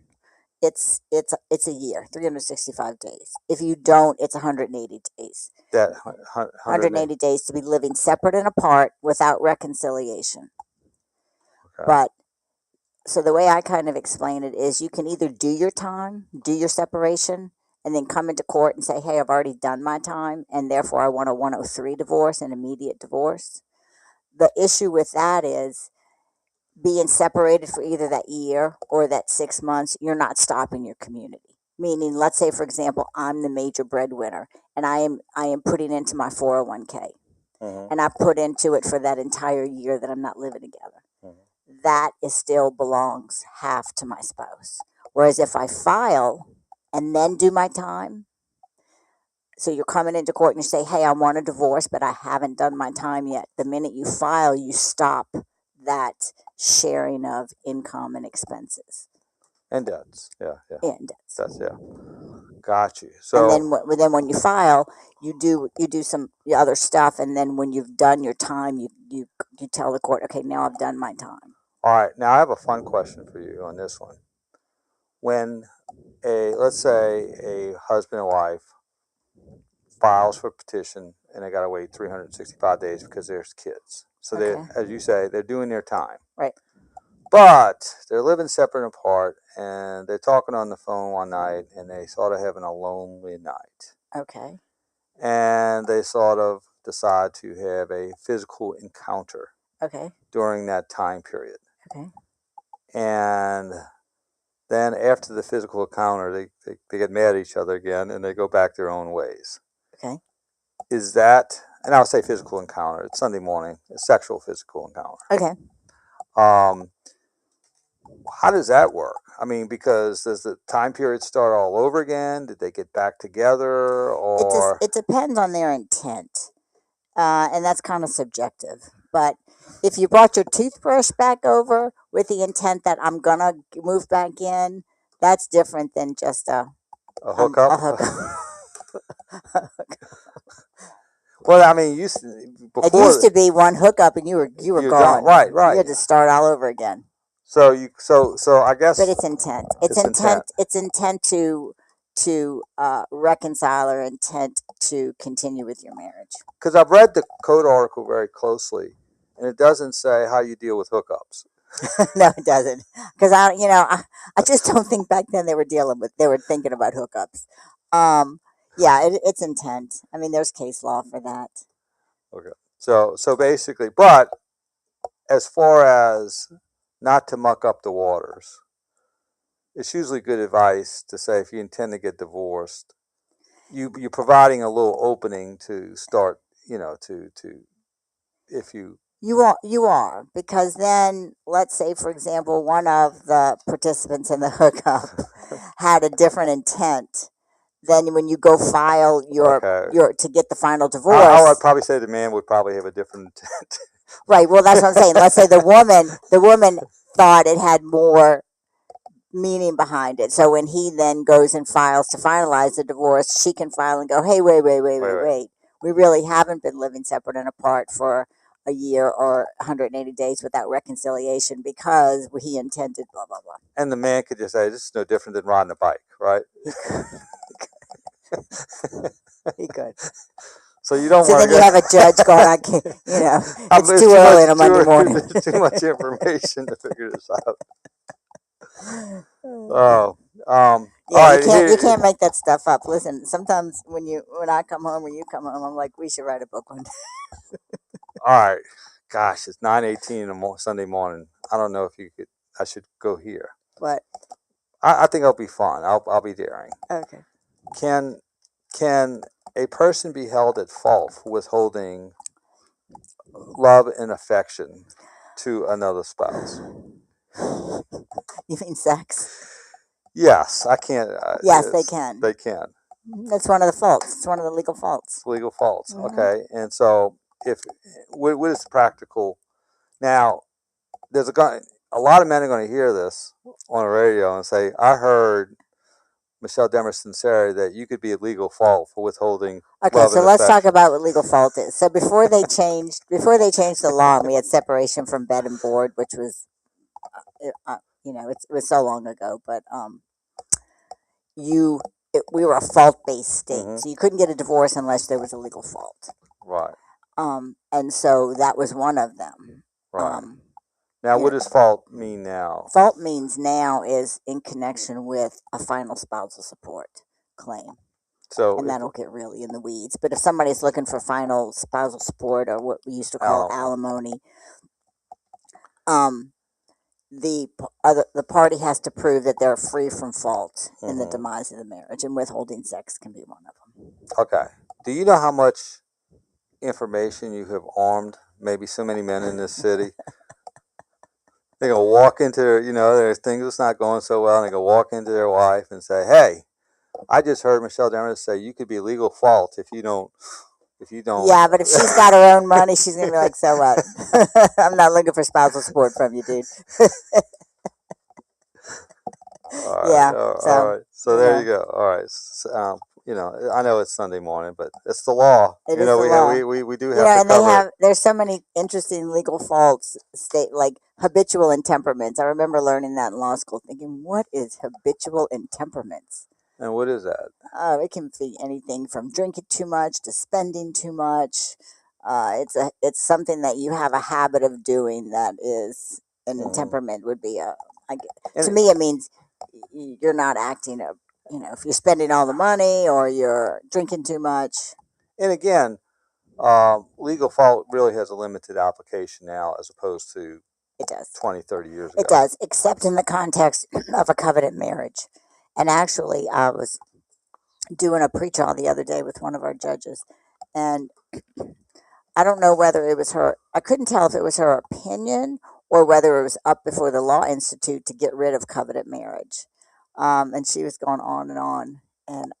it's a year, 365 days. If you don't, it's 180 days. That 180 days to be living separate and apart without reconciliation. Okay. But so the way I kind of explain it is you can either do your time, do your separation, and then come into court and say, hey, I've already done my time, and therefore I want a 103 divorce, an immediate divorce. The issue with that is being separated for either that year or that 6 months, you're not stopping your community. Meaning, let's say, for example, I'm the major breadwinner, and I am putting into my 401k, and I put into it for that entire year that I'm not living together. That is still belongs half to my spouse. Whereas if I file and then do my time, so you're coming into court and you say, hey, I want a divorce, but I haven't done my time yet. The minute you file, you stop that sharing of income and expenses. And debts. Yeah. And debts. That's, yeah. Got you. So, and then when you file, you do some other stuff, and then when you've done your time, you tell the court, okay, now I've done my time. all right. Now I have a fun question for you on this one. When let's say a husband and wife files for a petition and they got to wait 365 days because there's kids. So they, as you say, they're doing their time. Right. But they're living separate and apart, and they're talking on the phone one night, and they sort of having a lonely night. Okay. And they sort of decide to have a physical encounter. Okay. During that time period. Okay. And then after the physical encounter, they get mad at each other again, and they go back their own ways. Okay. Is that, and I'll say physical encounter, it's Sunday morning, a sexual physical encounter. Okay. How does that work? I mean, because does the time period start all over again? Did they get back together, or? It depends on their intent, and that's kind of subjective. But if you brought your toothbrush back over with the intent that I'm gonna move back in, that's different than just a hookup. A hookup. Well, I mean, it used to be one hookup and you were gone. Right. You had to start all over again. So I guess. But it's intent. It's intent to reconcile, or intent to continue with your marriage. Because I've read the code article very closely, and it doesn't say how you deal with hookups. No, it doesn't. Because I just don't think back then they were thinking about hookups. Yeah, it's intent. I mean, there's case law for that. Okay. So basically, but as far as not to muck up the waters, it's usually good advice to say if you intend to get divorced, you're providing a little opening to start, to if you. You are, because then, let's say, for example, one of the participants in the hookup had a different intent. Then when you go file your to get the final divorce, I would probably say the man would probably have a different intent. Right. Well, that's what I'm saying. Let's say the woman thought it had more meaning behind it. So when he then goes and files to finalize the divorce, she can file and go, "Hey, wait. We really haven't been living separate and apart for a year or 180 days without reconciliation because he intended blah blah blah." And the man could just say, "This is no different than riding a bike, right?" He could. So you don't. So then you have a judge going, "I can't, it's too early on a Monday morning." Too much information to figure this out. Oh, all right. You can't make that stuff up. Listen, sometimes when I come home or you come home, I'm like, we should write a book one day. All right. Gosh, it's 9:18 in Sunday morning. I don't know if I should go here. What? I think it'll be fun. I'll be daring. Okay. Can a person be held at fault for withholding love and affection to another spouse? You mean sex? Yes, I can't. Yes, they can. They can. That's one of the faults. It's one of the legal faults. Legal faults. Mm-hmm. Okay, and so what is practical? Now, there's a lot of men are going to hear this on the radio and say, "I heard Michelle Demarest Sunseri that you could be a legal fault for withholding." Okay, so let's talk about what legal fault is. So before they changed the law, and we had separation from bed and board, which was, it was so long ago, but we were a fault-based state, mm-hmm. So you couldn't get a divorce unless there was a legal fault. Right. And so that was one of them. Right. Now, what does fault mean now? Fault means now is in connection with a final spousal support claim. So, and that'll get really in the weeds. But if somebody's looking for final spousal support, or what we used to call alimony, the party has to prove that they're free from fault in the demise of the marriage, and withholding sex can be one of them. Okay. Do you know how much information you have armed maybe so many men in this city? They go walk into there's things that's not going so well, and they go walk into their wife and say, "Hey, I just heard Michelle Demarest say you could be legal fault if you don't." Yeah, but if she's got her own money, she's gonna be like, "So what? I'm not looking for spousal support from you, dude." All right, yeah. All right. So there you go. All right. So, I know it's Sunday morning, but it's the law. It is the law. We do have to cover it. There's so many interesting legal faults, like habitual intemperaments. I remember learning that in law school, thinking, what is habitual intemperaments? And what is that? It can be anything from drinking too much to spending too much. It's something that you have a habit of doing that is an intemperament would be to me it means you're not acting if you're spending all the money or you're drinking too much. And again, legal fault really has a limited application now as opposed to it does 20, 30 years ago. It does, except in the context of a covenant marriage. And actually, I was doing a pre-trial the other day with one of our judges, and I don't know whether it was I couldn't tell if it was her opinion or whether it was up before the Law Institute to get rid of covenant marriage. And she was going on and on. And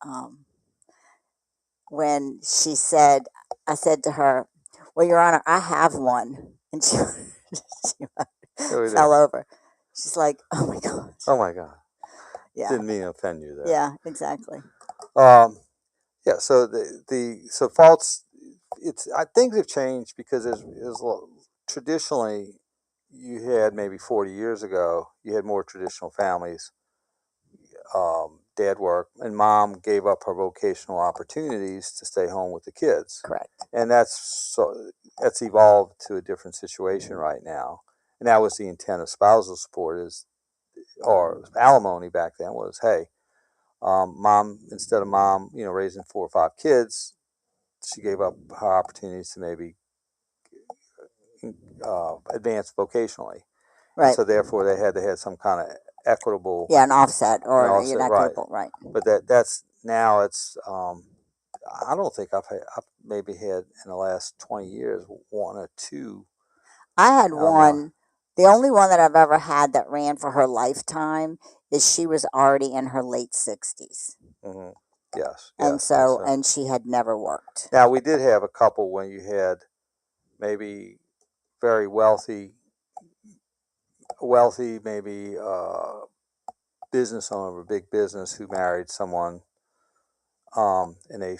when she said, I said to her, "Well, Your Honor, I have one." And she fell over. She's like, "Oh my God." Oh my God. Yeah. Didn't mean to offend you there. Yeah, exactly. Yeah. So so faults. Things have changed because there's traditionally you had maybe 40 years ago you had more traditional families. Dad worked and mom gave up her vocational opportunities to stay home with the kids. Correct. And that's evolved to a different situation right now. And that was the intent of spousal support or alimony back then was, hey, mom, instead of mom, raising 4 or 5 kids, she gave up her opportunities to maybe advance vocationally. Right. And so therefore they had to have some kind of equitable. Yeah, an offset or an equitable, right. But that's now I don't think I've maybe had in the last 20 years 1 or 2. I had one. The only one that I've ever had that ran for her lifetime is she was already in her late 60s. Mm-hmm. Yes. And so, and she had never worked. Now, we did have a couple when you had maybe very wealthy, maybe business owner of a big business who married someone, and they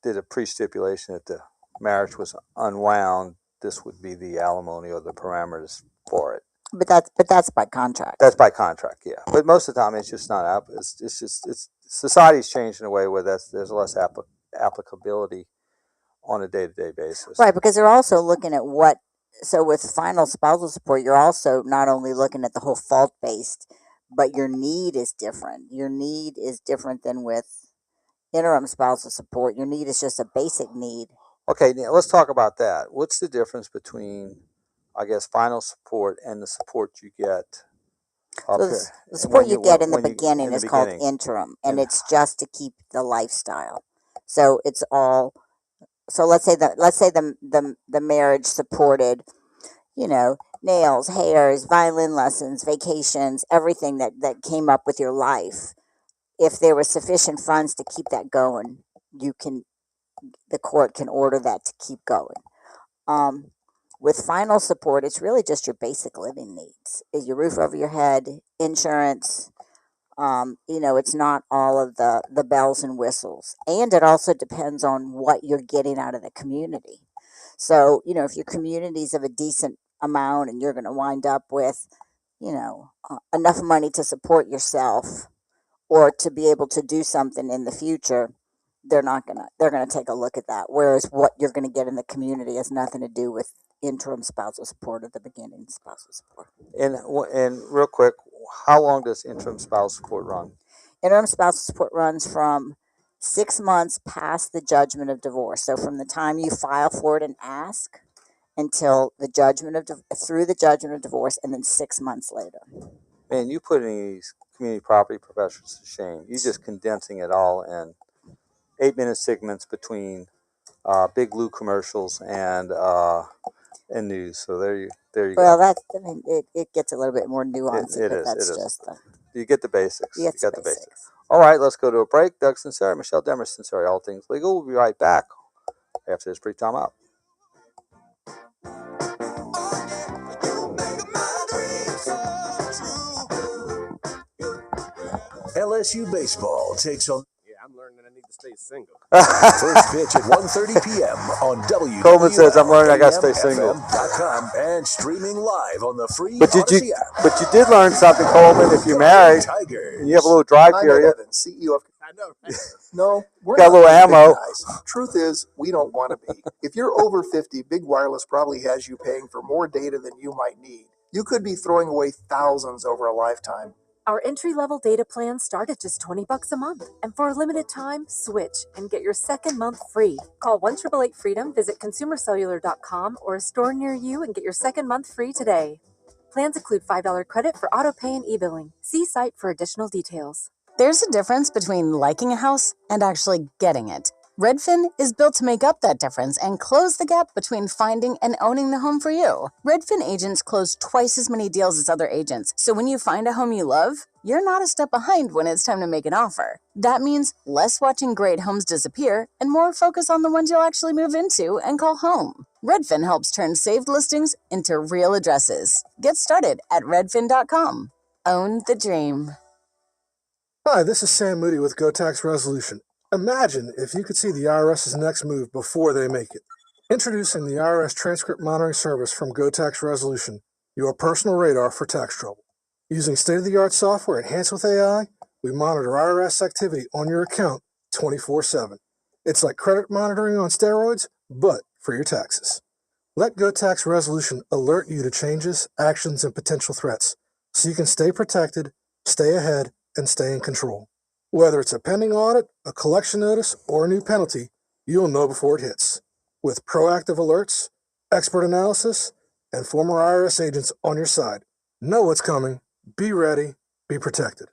did a pre-stipulation that the marriage was unwound. This would be the alimony or the parameters for it. But that's by contract. That's by contract, yeah. But most of the time, it's just not. It's society's changed in a way where there's less applicability on a day-to-day basis. Right, because they're also looking at what. So with final spousal support, you're also not only looking at the whole fault-based, but your need is different. Your need is different than with interim spousal support. Your need is just a basic need. Okay, now let's talk about that. What's the difference between, I guess, final support and the support you get? So the support you get in the beginning is called interim, and it's just to keep the lifestyle. So it's all. So let's say the marriage supported, nails, hairs, violin lessons, vacations, everything that came up with your life. If there was sufficient funds to keep that going, the court can order that to keep going. With final support, it's really just your basic living needs. Is your roof over your head, insurance. It's not all of the bells and whistles. And it also depends on what you're getting out of the community. So, if your community's of a decent amount and you're going to wind up with, enough money to support yourself or to be able to do something in the future, they're going to take a look at that. Whereas what you're going to get in the community has nothing to do with interim spousal support or the beginning spousal support. And real quick, how long does interim spousal support run? Interim spousal support runs from 6 months past the judgment of divorce. So from the time you file for it and ask until the through the judgment of divorce, and then 6 months later. Man, you putting these community property professionals to shame. You're just condensing it all in 8-minute segments between Big Blue commercials and news. So there you go. Well, it gets a little bit more nuanced. It is. Just you get the basics. You get the basics. All right, let's go to a break. Doug Sunseri, Michelle Demarest, Sunseri, all things legal. We'll be right back after this brief time out. LSU Baseball takes on. Yeah, I'm learning that I need to stay single. First pitch at 1:30 p.m. on Wwl. Coleman says, I'm learning I got to stay single. FM.com and streaming live on the free But Odyssey app. But you did learn something, Coleman. If you're married, and you have a little dry period. CEO of. I know. Right? No, we're got a little ammo. Truth is, we don't want to be. If you're over 50, Big Wireless probably has you paying for more data than you might need. You could be throwing away thousands over a lifetime. Our entry-level data plans start at just $20 a month. And for a limited time, switch and get your second month free. Call 1-888-FREEDOM, visit consumercellular.com or a store near you and get your second month free today. Plans include $5 credit for auto pay and e-billing. See site for additional details. There's a difference between liking a house and actually getting it. Redfin is built to make up that difference and close the gap between finding and owning the home for you. Redfin agents close twice as many deals as other agents, so when you find a home you love, you're not a step behind when it's time to make an offer. That means less watching great homes disappear and more focus on the ones you'll actually move into and call home. Redfin helps turn saved listings into real addresses. Get started at redfin.com. Own the dream. Hi, this is Sam Moody with GoTax Resolution. Imagine if you could see the IRS's next move before they make it. Introducing the IRS Transcript Monitoring Service from GoTax Resolution, your personal radar for tax trouble. Using state-of-the-art software enhanced with AI, we monitor IRS activity on your account 24/7. It's like credit monitoring on steroids, but for your taxes. Let GoTax Resolution alert you to changes, actions, and potential threats, so you can stay protected, stay ahead, and stay in control. Whether it's a pending audit, a collection notice, or a new penalty, you'll know before it hits. With proactive alerts, expert analysis, and former IRS agents on your side. Know what's coming, be ready, be protected.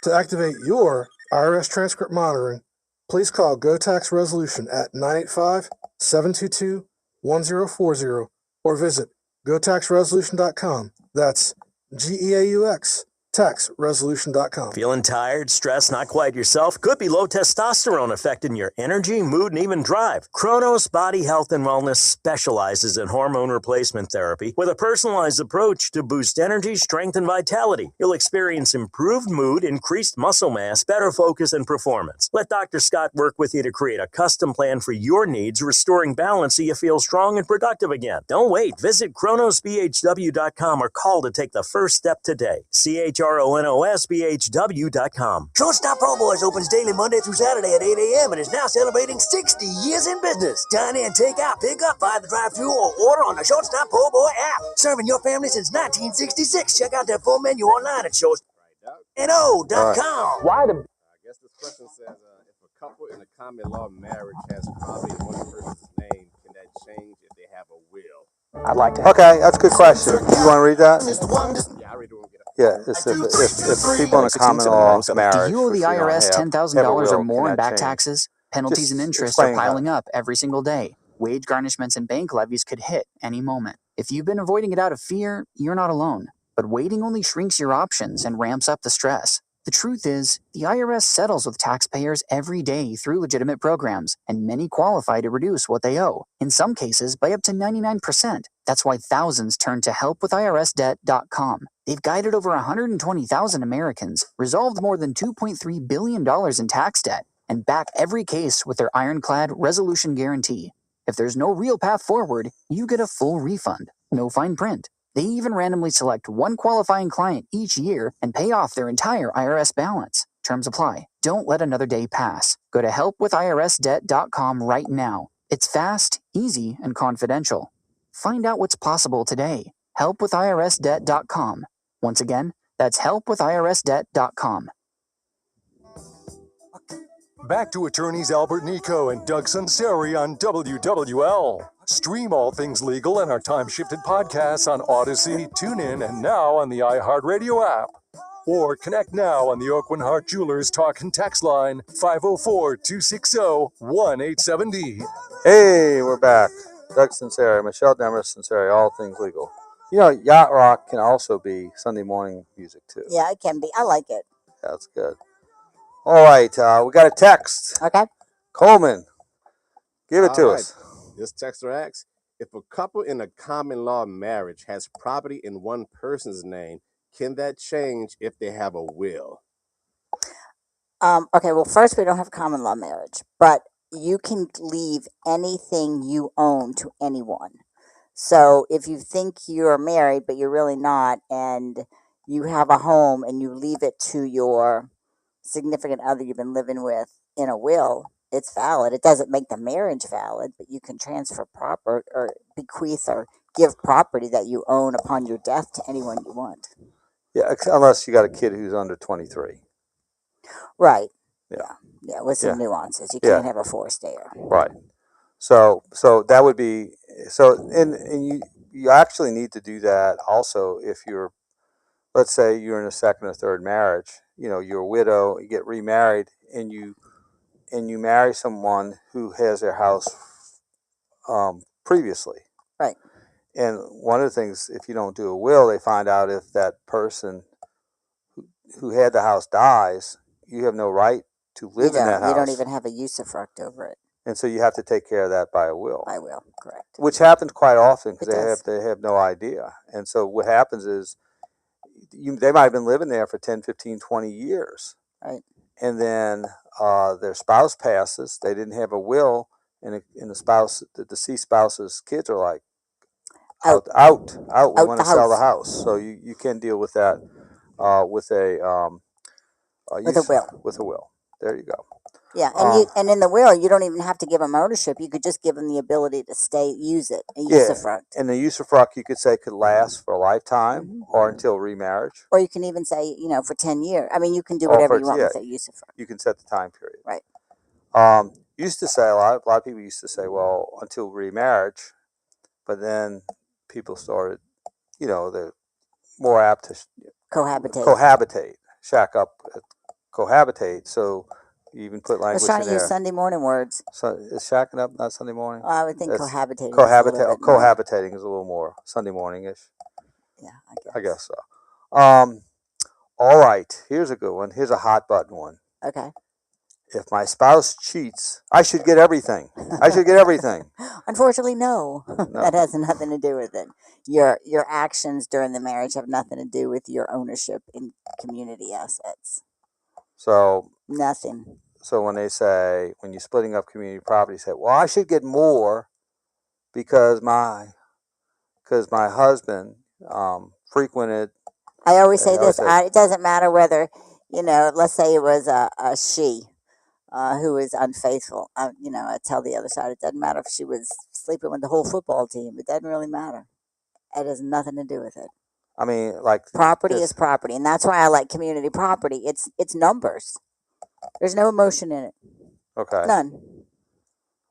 To activate your IRS transcript monitoring, please call Go Tax Resolution at 985-722-1040 or visit gotaxresolution.com. That's GEAUX, taxresolution.com. Feeling tired, stressed, not quite yourself? Could be low testosterone affecting your energy, mood, and even drive. Kronos Body Health and Wellness specializes in hormone replacement therapy with a personalized approach to boost energy, strength, and vitality. You'll experience improved mood, increased muscle mass, better focus, and performance. Let Dr. Scott work with you to create a custom plan for your needs, restoring balance so you feel strong and productive again. Don't wait. Visit KronosBHW.com or call to take the first step today. CHRONOSBHW.com. Shortstop Pro Boys opens daily Monday through Saturday at 8 a.m. and is now celebrating 60 years in business. Dine in, take out, pick up by the drive-thru or order on the Shortstop Pro Boy app. Serving your family since 1966. Check out their full menu online at shortstopno.com. Why the... I guess this question says, if a couple in a common law marriage has property in one person's name, can that change if they have a will? I'd like to... Okay, that's a good question. You want to read that? Yeah, I read it. Yeah, if people in a common law marriage, do you owe the IRS $10,000 or more in back taxes? Penalties and interest are piling up every single day. Wage garnishments and bank levies could hit any moment. If you've been avoiding it out of fear, you're not alone. But waiting only shrinks your options and ramps up the stress. The truth is, the IRS settles with taxpayers every day through legitimate programs, and many qualify to reduce what they owe, in some cases by up to 99%. That's why thousands turn to helpwithirsdebt.com. They've guided over 120,000 Americans, resolved more than $2.3 billion in tax debt, and back every case with their ironclad resolution guarantee. If there's no real path forward, you get a full refund. No fine print. They even randomly select one qualifying client each year and pay off their entire IRS balance. Terms apply. Don't let another day pass. Go to helpwithirsdebt.com right now. It's fast, easy, and confidential. Find out what's possible today. helpwithirsdebt.com. Once again, that's helpwithirsdebt.com. Back to attorneys Albert Nico and Doug Sunseri on WWL. Stream all things legal and our time-shifted podcasts on Odyssey, TuneIn, and now on the iHeartRadio app. Or connect now on the Oakland Hart Jewelers Talk and Text line 504-260-1870. Hey, we're back. Doug Sunseri, Michelle Demarest Sunseri, all things legal. You know, yacht rock can also be Sunday morning music too. Yeah, it can be. I like it. That's good. All right, we got a text. Okay. Coleman, give it to us. This texter asks, if a couple in a common law marriage has property in one person's name, can that change if they have a will? Okay, well, first, we don't have common law marriage, but you can leave anything you own to anyone. So if you think you're married, but you're really not, and you have a home and you leave it to your significant other you've been living with in a will, it's valid. It doesn't make the marriage valid, but you can transfer proper or bequeath or give property that you own upon your death to anyone you want. Yeah, unless you got a kid who's under 23. Right. Yeah. Yeah, with some nuances. You Yeah. can't have a forced heir. Right. So that would be and you actually need to do that also if you're, let's say you're in a second or third marriage. You know, you're a widow, you get remarried, and you marry someone who has their house previously. Right. And one of the things, if you don't do a will, they find out if that person who had the house dies, you have no right to live in that house. You don't even have a usufruct over it. And so you have to take care of that by a will. By will, correct. Which happens quite often because It they have no idea. And so what happens is they might have been living there for 10, 15, 20 years. Right. And then their spouse passes. They didn't have a will, and the deceased spouse's kids are like, out. We want to sell the house. So you can deal with that with a will. With a will. There you go. Yeah, and in the will, you don't even have to give them ownership. You could just give them the ability to use it, a usufruct. And the usufruct, you could say, could last for a lifetime or until remarriage. Or you can even say, for 10 years. I mean, you can do whatever you want with a usufruct. You can set the time period. Right. Used to say, a lot of people used to say, well, until remarriage. But then people started, they're more apt to cohabitate, shack up, cohabitate. So, You even put I was language trying in to use there. Sunday morning words. So is shacking up not Sunday morning? I would think That's cohabitating. Is a little bit more. cohabitating is a little more Sunday morning-ish. Yeah, I guess so. All right. Here's a good one. Here's a hot button one. Okay. If my spouse cheats, I should get everything. I should get everything. Unfortunately, no. No. That has nothing to do with it. Your actions during the marriage have nothing to do with your ownership in community assets. So nothing. So when they say, when you're splitting up community property, say, well, I should get more because my husband frequented. I always say this. It doesn't matter whether, let's say it was a she who is unfaithful. I tell the other side, it doesn't matter if she was sleeping with the whole football team. It doesn't really matter. It has nothing to do with it. I mean, like property is property, and that's why I like community property. It's numbers. There's no emotion in it. Okay. None.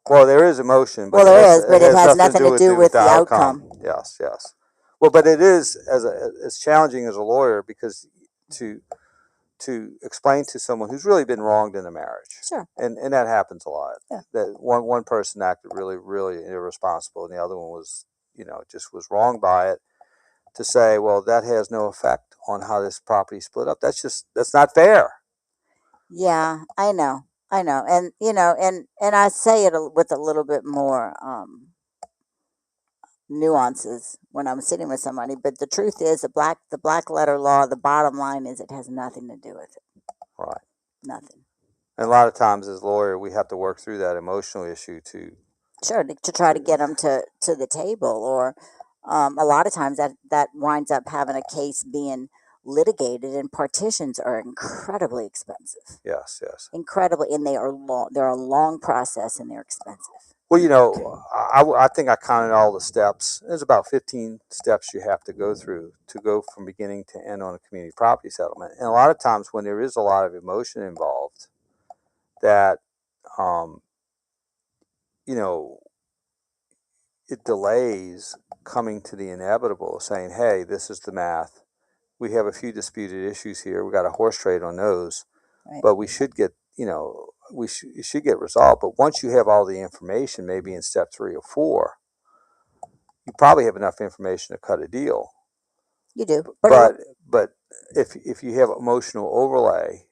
Well, there is emotion, but but it has nothing to do with the outcome. Yes, yes. Well, but it is as challenging as a lawyer because to explain to someone who's really been wronged in a marriage. Sure. And that happens a lot. Yeah. That one person acted really, really irresponsible, and the other one was, just was wronged by it. To say, well, that has no effect on how this property split up. That's not fair. Yeah, I know, and and I say it with a little bit more nuances when I'm sitting with somebody. But the truth is, the black letter law. The bottom line is, it has nothing to do with it. Right. Nothing. And a lot of times, as a lawyer, we have to work through that emotional issue to. Sure, to try to get them to the table, or a lot of times that winds up having a case being litigated, and partitions are incredibly expensive. Yes, yes. Incredibly, and they are long. They're a long process, and they're expensive. Well, I think I counted all the steps. There's about 15 steps you have to go through to go from beginning to end on a community property settlement. And a lot of times when there is a lot of emotion involved, that, it delays coming to the inevitable, saying, hey, this is the math. We have a few disputed issues here. We got a horse trade on those, right. But we should get, it should get resolved. But once you have all the information, maybe in step 3 or 4, you probably have enough information to cut a deal. You do. But if you have emotional overlay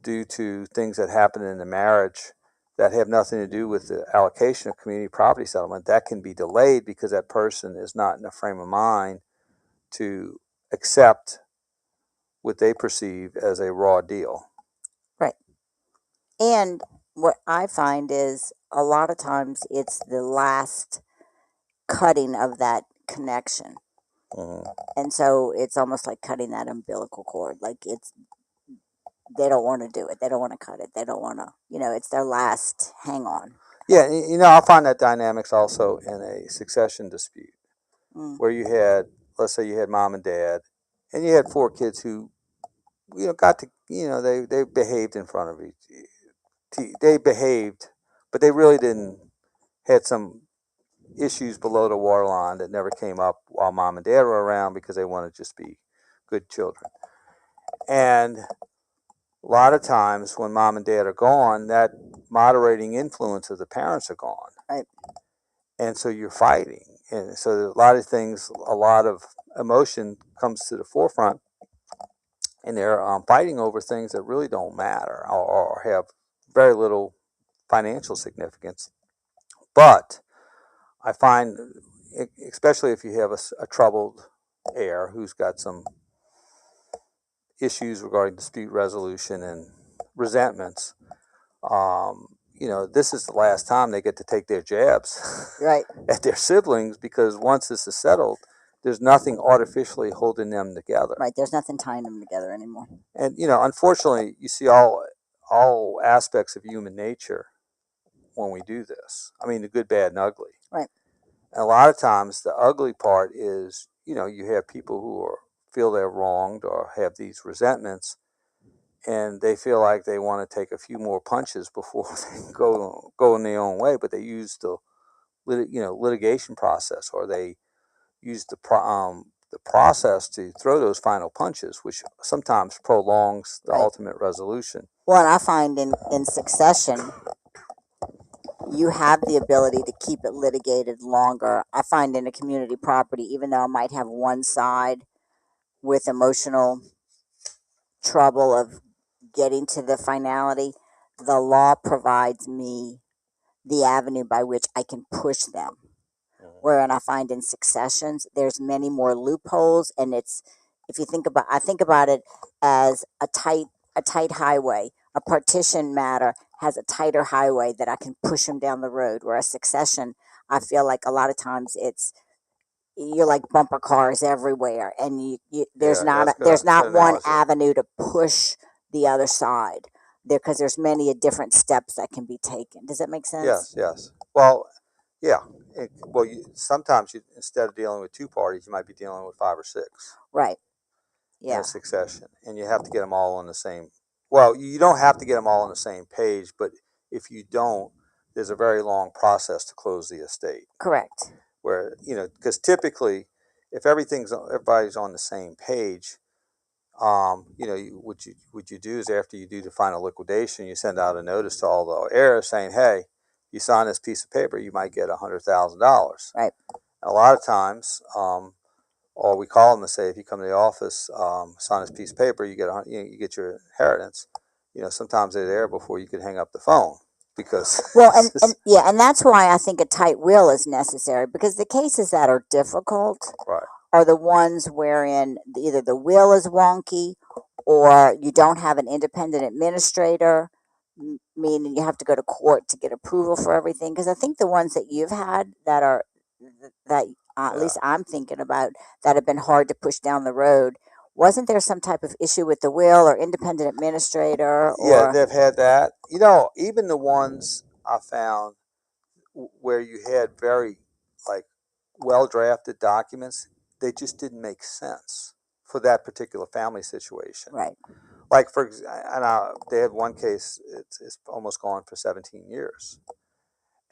due to things that happen in the marriage that have nothing to do with the allocation of community property settlement, that can be delayed because that person is not in a frame of mind to accept what they perceive as a raw deal. Right. And what I find is a lot of times it's the last cutting of that connection. Mm-hmm. And so it's almost like cutting that umbilical cord. Like they don't want to do it. They don't want to cut it. They don't want to, it's their last hang on. Yeah, I find that dynamics also in a succession dispute where you had, let's say you had mom and dad, and you had 4 kids who, got to, they behaved in front of each. They behaved, but they really had some issues below the waterline that never came up while mom and dad were around because they wanted to just be good children. And a lot of times when mom and dad are gone, that moderating influence of the parents are gone. Right. And so you're fighting. And so there's a lot of things, a lot of emotion comes to the forefront, and they're fighting over things that really don't matter or have very little financial significance. But I find, especially if you have a troubled heir who's got some issues regarding dispute resolution and resentments, this is the last time they get to take their jabs right. at their siblings, because once this is settled, there's nothing artificially holding them together. Right. There's nothing tying them together anymore. And, unfortunately, you see all aspects of human nature when we do this. I mean, the good, bad, and ugly. Right. And a lot of times the ugly part is, you have people who feel they're wronged or have these resentments, and they feel like they want to take a few more punches before they go in their own way, but they use the litigation process, or they use the the process to throw those final punches, which sometimes prolongs the Right. ultimate resolution. Well, and I find in succession, you have the ability to keep it litigated longer. I find in a community property, even though I might have one side with emotional trouble of getting to the finality, the law provides me the avenue by which I can push them. Wherein I find in successions, there's many more loopholes, and it's, if you think about, I think about it as a tight highway. A partition matter has a tighter highway that I can push them down the road. Whereas succession, I feel like a lot of times you're like bumper cars everywhere, and there's not one avenue to push the other side there, because there's many different steps that can be taken. Does that make sense? Yes. Well, yeah. Sometimes instead of dealing with two parties, you might be dealing with 5 or 6. Right. In a succession, and you have to get them all on the same. Well, you don't have to get them all on the same page, but if you don't, there's a very long process to close the estate. Correct. Where, because typically, if everybody's on the same page, what you do is after you do the final liquidation, you send out a notice to all the heirs saying, "Hey, you sign this piece of paper, you might get $100,000." Right. A lot of times, or we call them and say, if you come to the office, sign this piece of paper, you get your inheritance. Sometimes they're there before you can hang up the phone, because and that's why I think a tight will is necessary, because the cases that are difficult are the ones wherein either the will is wonky, or you don't have an independent administrator, meaning you have to go to court to get approval for everything. Because I think the ones that you've had that at least I'm thinking about, that have been hard to push down the road, wasn't there some type of issue with the will or independent administrator? Yeah, they've had that. Even the ones I found where you had very well-drafted documents, they just didn't make sense for that particular family situation. Right. Like, they had one case, it's almost gone for 17 years.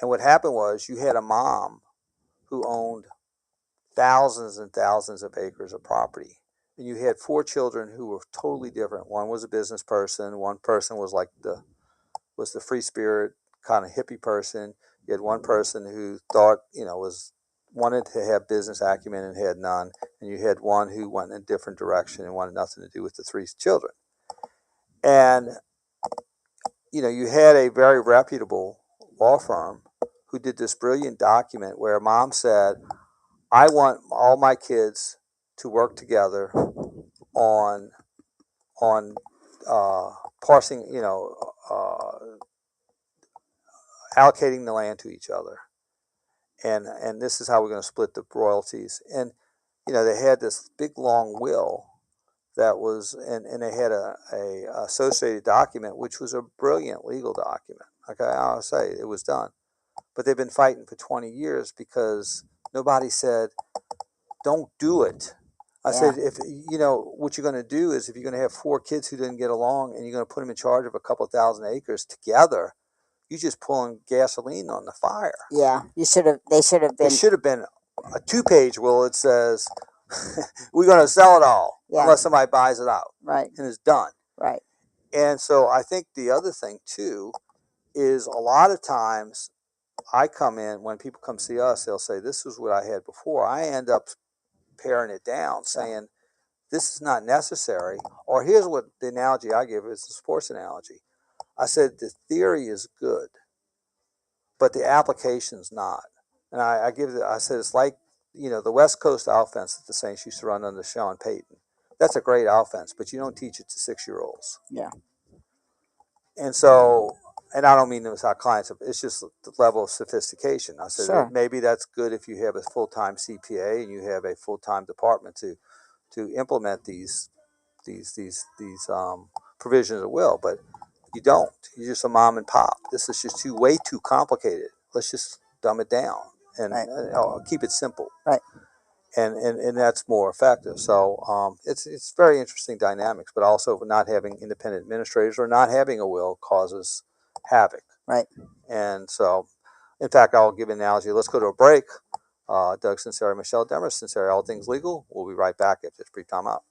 And what happened was, you had a mom who owned thousands and thousands of acres of property. And you had 4 children who were totally different. One was a business person. One person was the free spirit kind of hippie person. You had one person who thought, wanted to have business acumen and had none. And you had one who went in a different direction and wanted nothing to do with the 3 children. And, you had a very reputable law firm who did this brilliant document where mom said, "I want all my kids to work together on parsing, allocating the land to each other, and this is how we're going to split the royalties." And they had this big long will that was, and they had a associated document which was a brilliant legal document. Okay, I'll say it was done, but they've been fighting for 20 years because nobody said, "Don't do it." I said, if what you're going to do is, if you're going to have 4 kids who didn't get along and you're going to put them in charge of a couple thousand acres together, you're just pulling gasoline on the fire. Yeah, they should have been. It should have been a 2-page will. It says, we're going to sell it all unless somebody buys it out. Right. And it's done. Right. And so I think the other thing too is, a lot of times I come in, when people come see us, they'll say, "This is what I had before." I end up paring it down, saying, "This is not necessary." Or here's what the analogy I give is a sports analogy. I said, the theory is good, but the application's not. And I said, it's like, the West Coast offense that the Saints used to run under Sean Payton. That's a great offense, but you don't teach it to 6-year-olds. Yeah. And so, and I don't mean this our clients, it's just the level of sophistication. I said, Sure. Maybe that's good if you have a full-time CPA and you have a full-time department to implement these provisions of will, but you don't. You're just a mom and pop. This is just way too complicated. Let's just dumb it down and keep it simple. Right. And that's more effective. So it's very interesting dynamics, but also not having independent administrators or not having a will causes havoc. Right. And so, in fact, I'll give an analogy. Let's go to a break. Doug Sunseri, Michelle Demarest, Sunseri, All Things Legal. We'll be right back after this brief time out.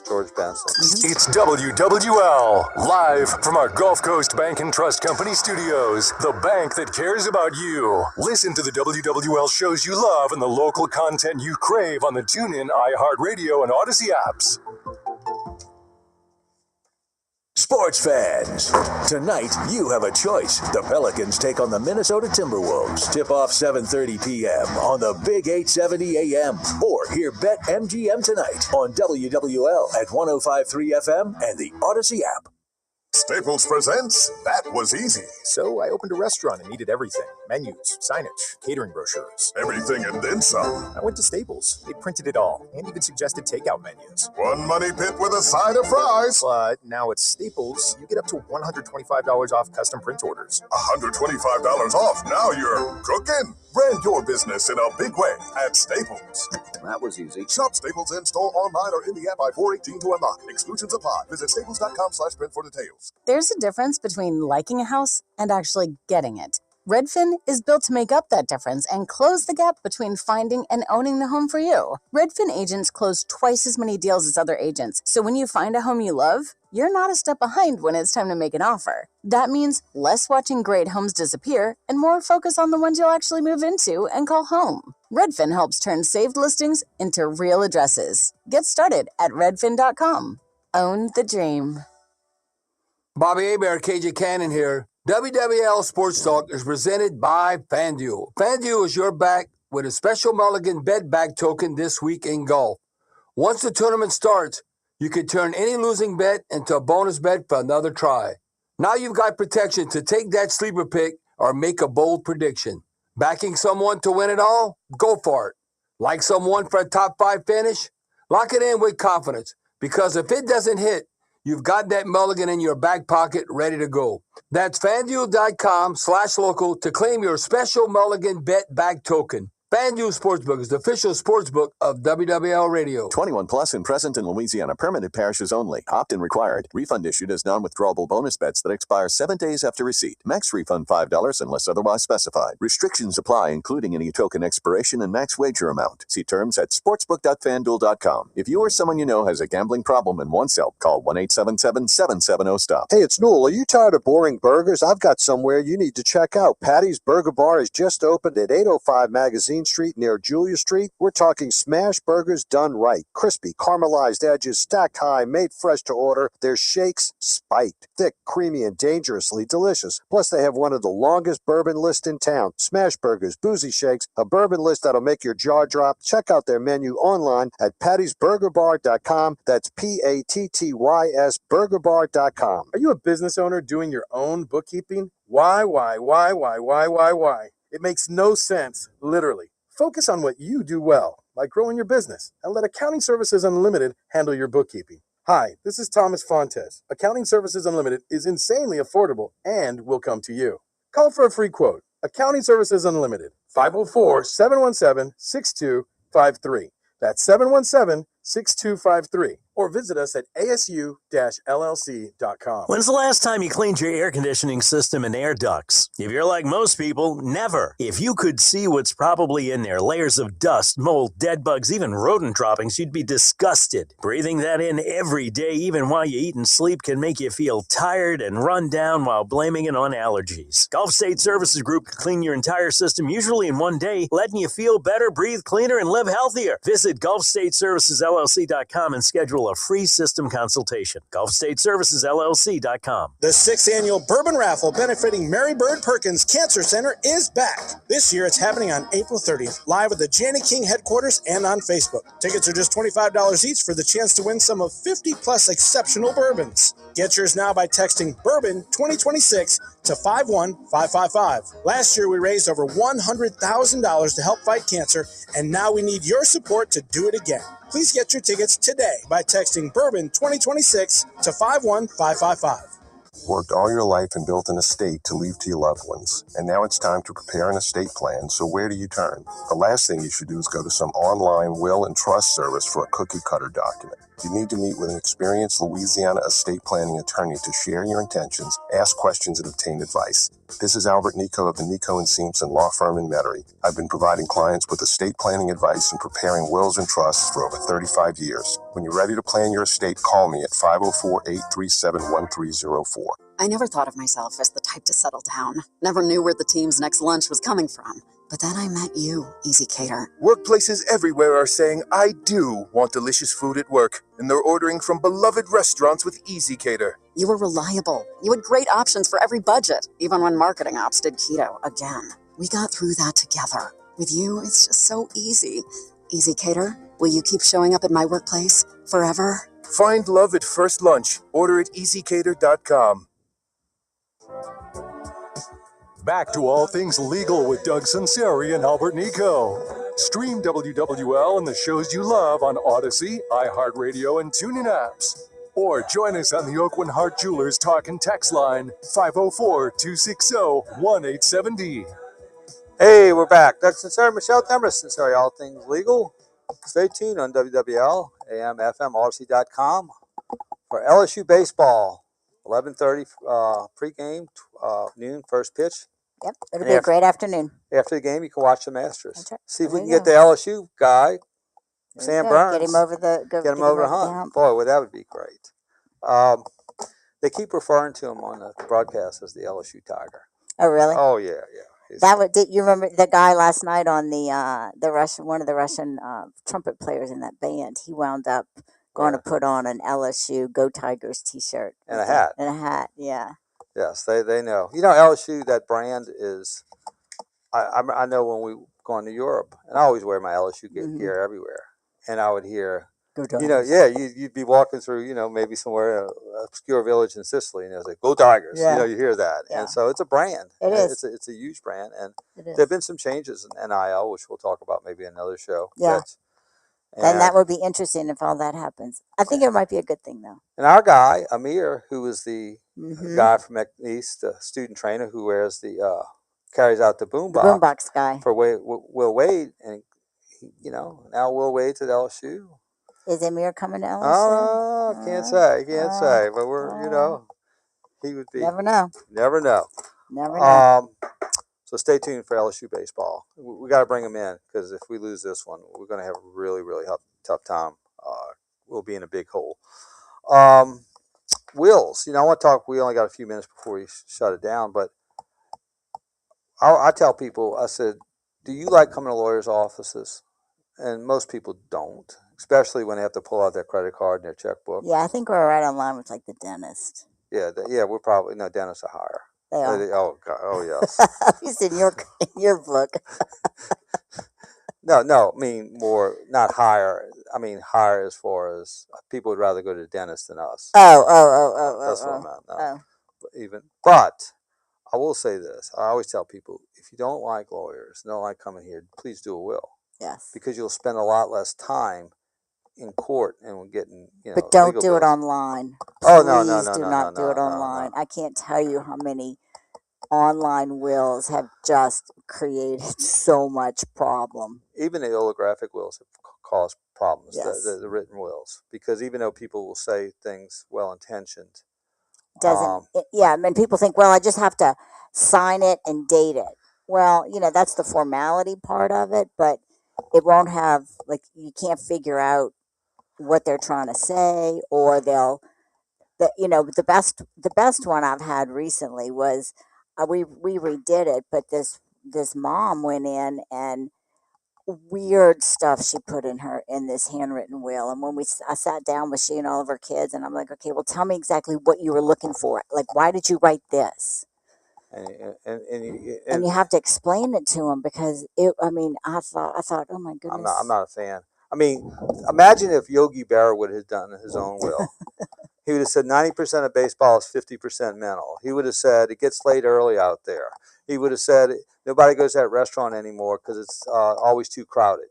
George Benson. It's WWL, live from our Gulf Coast Bank and Trust Company studios, the bank that cares about you. Listen to the WWL shows you love and the local content you crave on the TuneIn, iHeartRadio, and Odyssey apps. Sports fans, tonight you have a choice. The Pelicans take on the Minnesota Timberwolves. Tip-off 7:30 p.m. on the Big 870 AM. Or hear Bet MGM tonight on WWL at 105.3 FM and the Odyssey app. Staples presents That Was Easy. So I opened a restaurant and needed everything. Menus, signage, catering brochures. Everything and then some. I went to Staples. They printed it all and even suggested takeout menus. One money pit with a side of fries. But now at Staples, you get up to $125 off custom print orders. $125 off. Now you're cooking. Brand your business in a big way at Staples. That was easy. Shop Staples in-store, online, or in the app by 4/18 to unlock. Exclusions apply. Visit staples.com/print for details. There's a difference between liking a house and actually getting it. Redfin is built to make up that difference and close the gap between finding and owning the home for you. Redfin agents close twice as many deals as other agents, so when you find a home you love, you're not a step behind when it's time to make an offer. That means less watching great homes disappear and more focus on the ones you'll actually move into and call home. Redfin helps turn saved listings into real addresses. Get started at redfin.com. Own the dream. Bobby Hebert, KJ Cannon here. WWL Sports Talk is presented by FanDuel. FanDuel is your back with a special mulligan bet back token this week in golf. Once the tournament starts, you can turn any losing bet into a bonus bet for another try. Now you've got protection to take that sleeper pick or make a bold prediction. Backing someone to win it all? Go for it. Like someone for a top 5 finish? Lock it in with confidence, because if it doesn't hit, you've got that mulligan in your back pocket ready to go. That's FanDuel.com/local to claim your special mulligan bet back token. FanDuel Sportsbook is the official sportsbook of WWL Radio. 21 plus and present in Louisiana. Permanent parishes only. Opt-in required. Refund issued as non-withdrawable bonus bets that expire 7 days after receipt. Max refund $5 unless otherwise specified. Restrictions apply, including any token expiration and max wager amount. See terms at sportsbook.fanduel.com. If you or someone you know has a gambling problem and wants help, call 1-877-770-STOP. Hey, it's Newell. Are you tired of boring burgers? I've got somewhere you need to check out. Patty's Burger Bar is just opened at 805 Magazine Street near Julia Street. We're talking smash burgers done right. Crispy, caramelized edges, stacked high, made fresh to order. Their shakes spiked, thick, creamy, and dangerously delicious. Plus, they have one of the longest bourbon lists in town. Smash burgers, boozy shakes, a bourbon list that'll make your jaw drop. Check out their menu online at pattysburgerbar.com. That's PATTYS burgerbar.com. Are you a business owner doing your own bookkeeping? Why? It makes no sense, literally. Focus on what you do well, like growing your business, and let Accounting Services Unlimited handle your bookkeeping. Hi, this is Thomas Fontes. Accounting Services Unlimited is insanely affordable and will come to you. Call for a free quote. Accounting Services Unlimited, 504-717-6253. That's 717-6253. Or visit us at asu-llc.com. When's the last time you cleaned your air conditioning system and air ducts? If you're like most people, never. If you could see what's probably in there, layers of dust, mold, dead bugs, even rodent droppings, you'd be disgusted. Breathing that in every day, even while you eat and sleep, can make you feel tired and run down while blaming it on allergies. Gulf State Services Group can clean your entire system, usually in one day, letting you feel better, breathe cleaner, and live healthier. Visit GulfStateServicesLLC.com and schedule a free system consultation. GulfStateServicesLLC.com. The 6th annual Bourbon Raffle benefiting Mary Bird Perkins Cancer Center is back. This year it's happening on April 30th, live at the Janney King headquarters and on Facebook. Tickets are just $25 each for the chance to win some of 50 plus exceptional bourbons. Get yours now by texting Bourbon 2026 to 51555. Last year we raised over $100,000 to help fight cancer, and now we need your support to do it again. Please get your tickets today by texting Bourbon 2026 to 51555. Worked all your life and built an estate to leave to your loved ones. And now it's time to prepare an estate plan, so where do you turn? The last thing you should do is go to some online will and trust service for a cookie-cutter document. You need to meet with an experienced Louisiana estate planning attorney to share your intentions, ask questions, and obtain advice. This is Albert Nico of the Nico and Simpson Law Firm in Metairie. I've been providing clients with estate planning advice and preparing wills and trusts for over 35 years. When you're ready to plan your estate, call me at 504-837-1304. I never thought of myself as the type to settle down. Never knew where the team's next lunch was coming from. But then I met you, Easy Cater. Workplaces everywhere are saying, I do want delicious food at work, and they're ordering from beloved restaurants with Easy Cater. You were reliable. You had great options for every budget, even when marketing ops did keto again. We got through that together. With you, it's just so easy. Easy Cater, will you keep showing up at my workplace forever? Find love at first lunch. Order at easycater.com. Back to all things legal with Doug Sunseri and Albert Nico. Stream WWL and the shows you love on Odyssey, iHeartRadio, and TuneIn apps. Or join us on the Oakland Hart Jewelers Talk and Text line, 504-260-1870. Hey, we're back. Doug Sunseri, Michelle Demarest, Sunseri, all things legal. Stay tuned on WWL, AM, FM, Odyssey.com for LSU Baseball. 11:30 pregame, noon, first pitch. Yep, it'll be a great afternoon. After the game, you can watch the Masters. That's right. See if we can get the LSU guy, Sam Burns. Get him over the hump. Boy, well, that would be great. They keep referring to him on the broadcast as the LSU Tiger. Oh, really? Oh, yeah. Did you remember the guy last night on the Russian, one of the Russian trumpet players in that band? He wound up going to put on an LSU Go Tigers T-shirt and a hat. Yeah. Yes, they know. You know, LSU, that brand is. I know when we go into Europe, and I always wear my LSU gear everywhere, and I would hear. Go Tigers. You know, you'd be walking through, maybe somewhere, obscure village in Sicily, and it's like, Go Tigers. Yeah. You hear that. Yeah. And so it's a brand. It is. It's a huge brand. And there have been some changes in NIL, which we'll talk about maybe in another show. Yeah. And that would be interesting if all that happens. I think it might be a good thing, though. And our guy, Amir, who is the guy from East, the student trainer who wears carries out the boombox. The boombox guy. For Will Wade. And, now Will Wade's at LSU. Is Amir coming to LSU? Oh, can't say. But we're, he would be. Never know. Never know. So stay tuned for LSU baseball. We got to bring them in because if we lose this one, we're going to have a really, really tough time. We'll be in a big hole. Wills, I want to talk. We only got a few minutes before we shut it down, but I tell people, I said, do you like coming to lawyers' offices? And most people don't, especially when they have to pull out their credit card and their checkbook. Yeah, I think we're right on line with like the dentist. Yeah, we're probably dentists are higher. They are. Oh God, oh yes. At least in your book. No, I mean more, not higher. I mean higher as far as people would rather go to the dentist than us. Oh. That's what I meant. No. But I will say this. I always tell people, if you don't like lawyers, don't like coming here, please do a will. Yes. Because you'll spend a lot less time in court and getting, But don't do it online. Oh, Please no. do not do it online. I can't tell you how many online wills have just created so much problem. Even the holographic wills have caused problems, Yes. the written wills. Because even though people will say things well-intentioned. And people think, well, I just have to sign it and date it. Well, that's the formality part of it, but it won't have, you can't figure out what they're trying to say, or the best one I've had recently was, we redid it, but this mom went in and weird stuff she put in this handwritten will. And when I sat down with she and all of her kids, and I'm like, okay, well, tell me exactly what you were looking for. Like, why did you write this? And you have to explain it to them because I thought, oh my goodness. I'm not a fan. I mean, imagine if Yogi Berra would have done his own will. He would have said 90% of baseball is 50% mental. He would have said it gets late early out there. He would have said nobody goes to that restaurant anymore because it's always too crowded.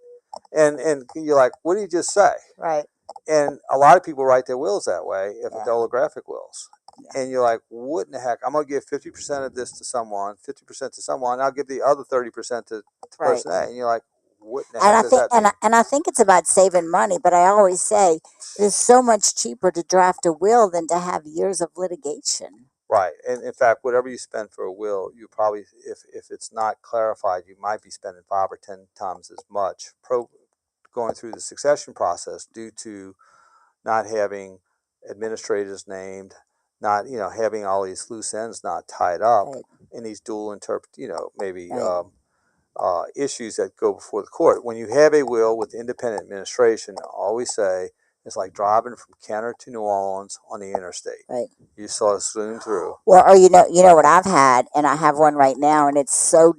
And you're like, what did you just say? Right. And a lot of people write their wills that way, if it's holographic wills. Yeah. And you're like, what in the heck? I'm going to give 50% of this to someone, 50% to someone, and I'll give the other 30% to person A. And you're like, what in the heck does that mean? And I think it's about saving money, but I always say it's so much cheaper to draft a will than to have years of litigation. Right. And in fact, whatever you spend for a will, you probably, if it's not clarified, you might be spending 5 or 10 times as much going through the succession process due to not having administrators named, not, having all these loose ends not tied up in these dual maybe issues that go before the court. When you have a will with independent administration, I always say it's like driving from Kenner to New Orleans on the interstate. Right. You saw it zoom through. Well, or you know what I've had, and I have one right now, and it's the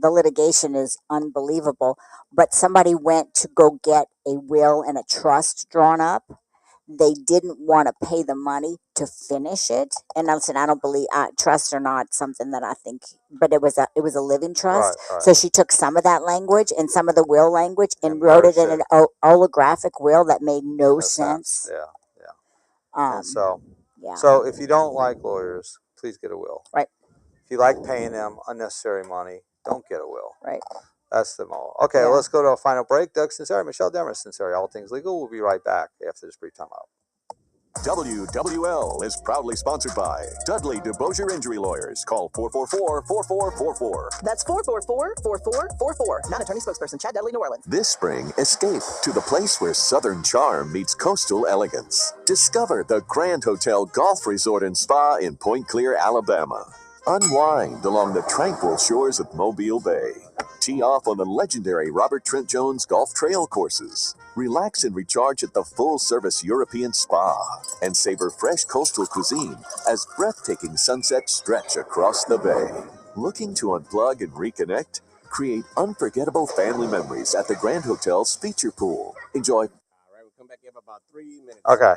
litigation is unbelievable. But somebody went to go get a will and a trust drawn up. They didn't want to pay the money to finish it, and I said, I don't believe trusts are not something that I think. But it was a living trust, Right. so she took some of that language and some of the will language and wrote it in an holographic will that made no sense. Yeah. And so if you don't like lawyers, please get a will. Right. If you like paying them unnecessary money, don't get a will. Right. That's them all. Okay, let's go to our final break. Doug Sunseri, Michelle Demarest, Sunseri, All Things Legal. We'll be right back after this brief time out. WWL is proudly sponsored by Dudley DeBosier Injury Lawyers. Call 444-4444. That's 444-4444. Non-attorney spokesperson, Chad Dudley, New Orleans. This spring, escape to the place where Southern charm meets coastal elegance. Discover the Grand Hotel Golf Resort and Spa in Point Clear, Alabama. Unwind along the tranquil shores of Mobile Bay. Tee off on the legendary Robert Trent Jones golf trail courses. Relax and recharge at the full-service European spa. And savor fresh coastal cuisine as breathtaking sunsets stretch across the bay. Looking to unplug and reconnect? Create unforgettable family memories at the Grand Hotel's feature pool. Enjoy. All right, we'll come back in about 3 minutes. Okay.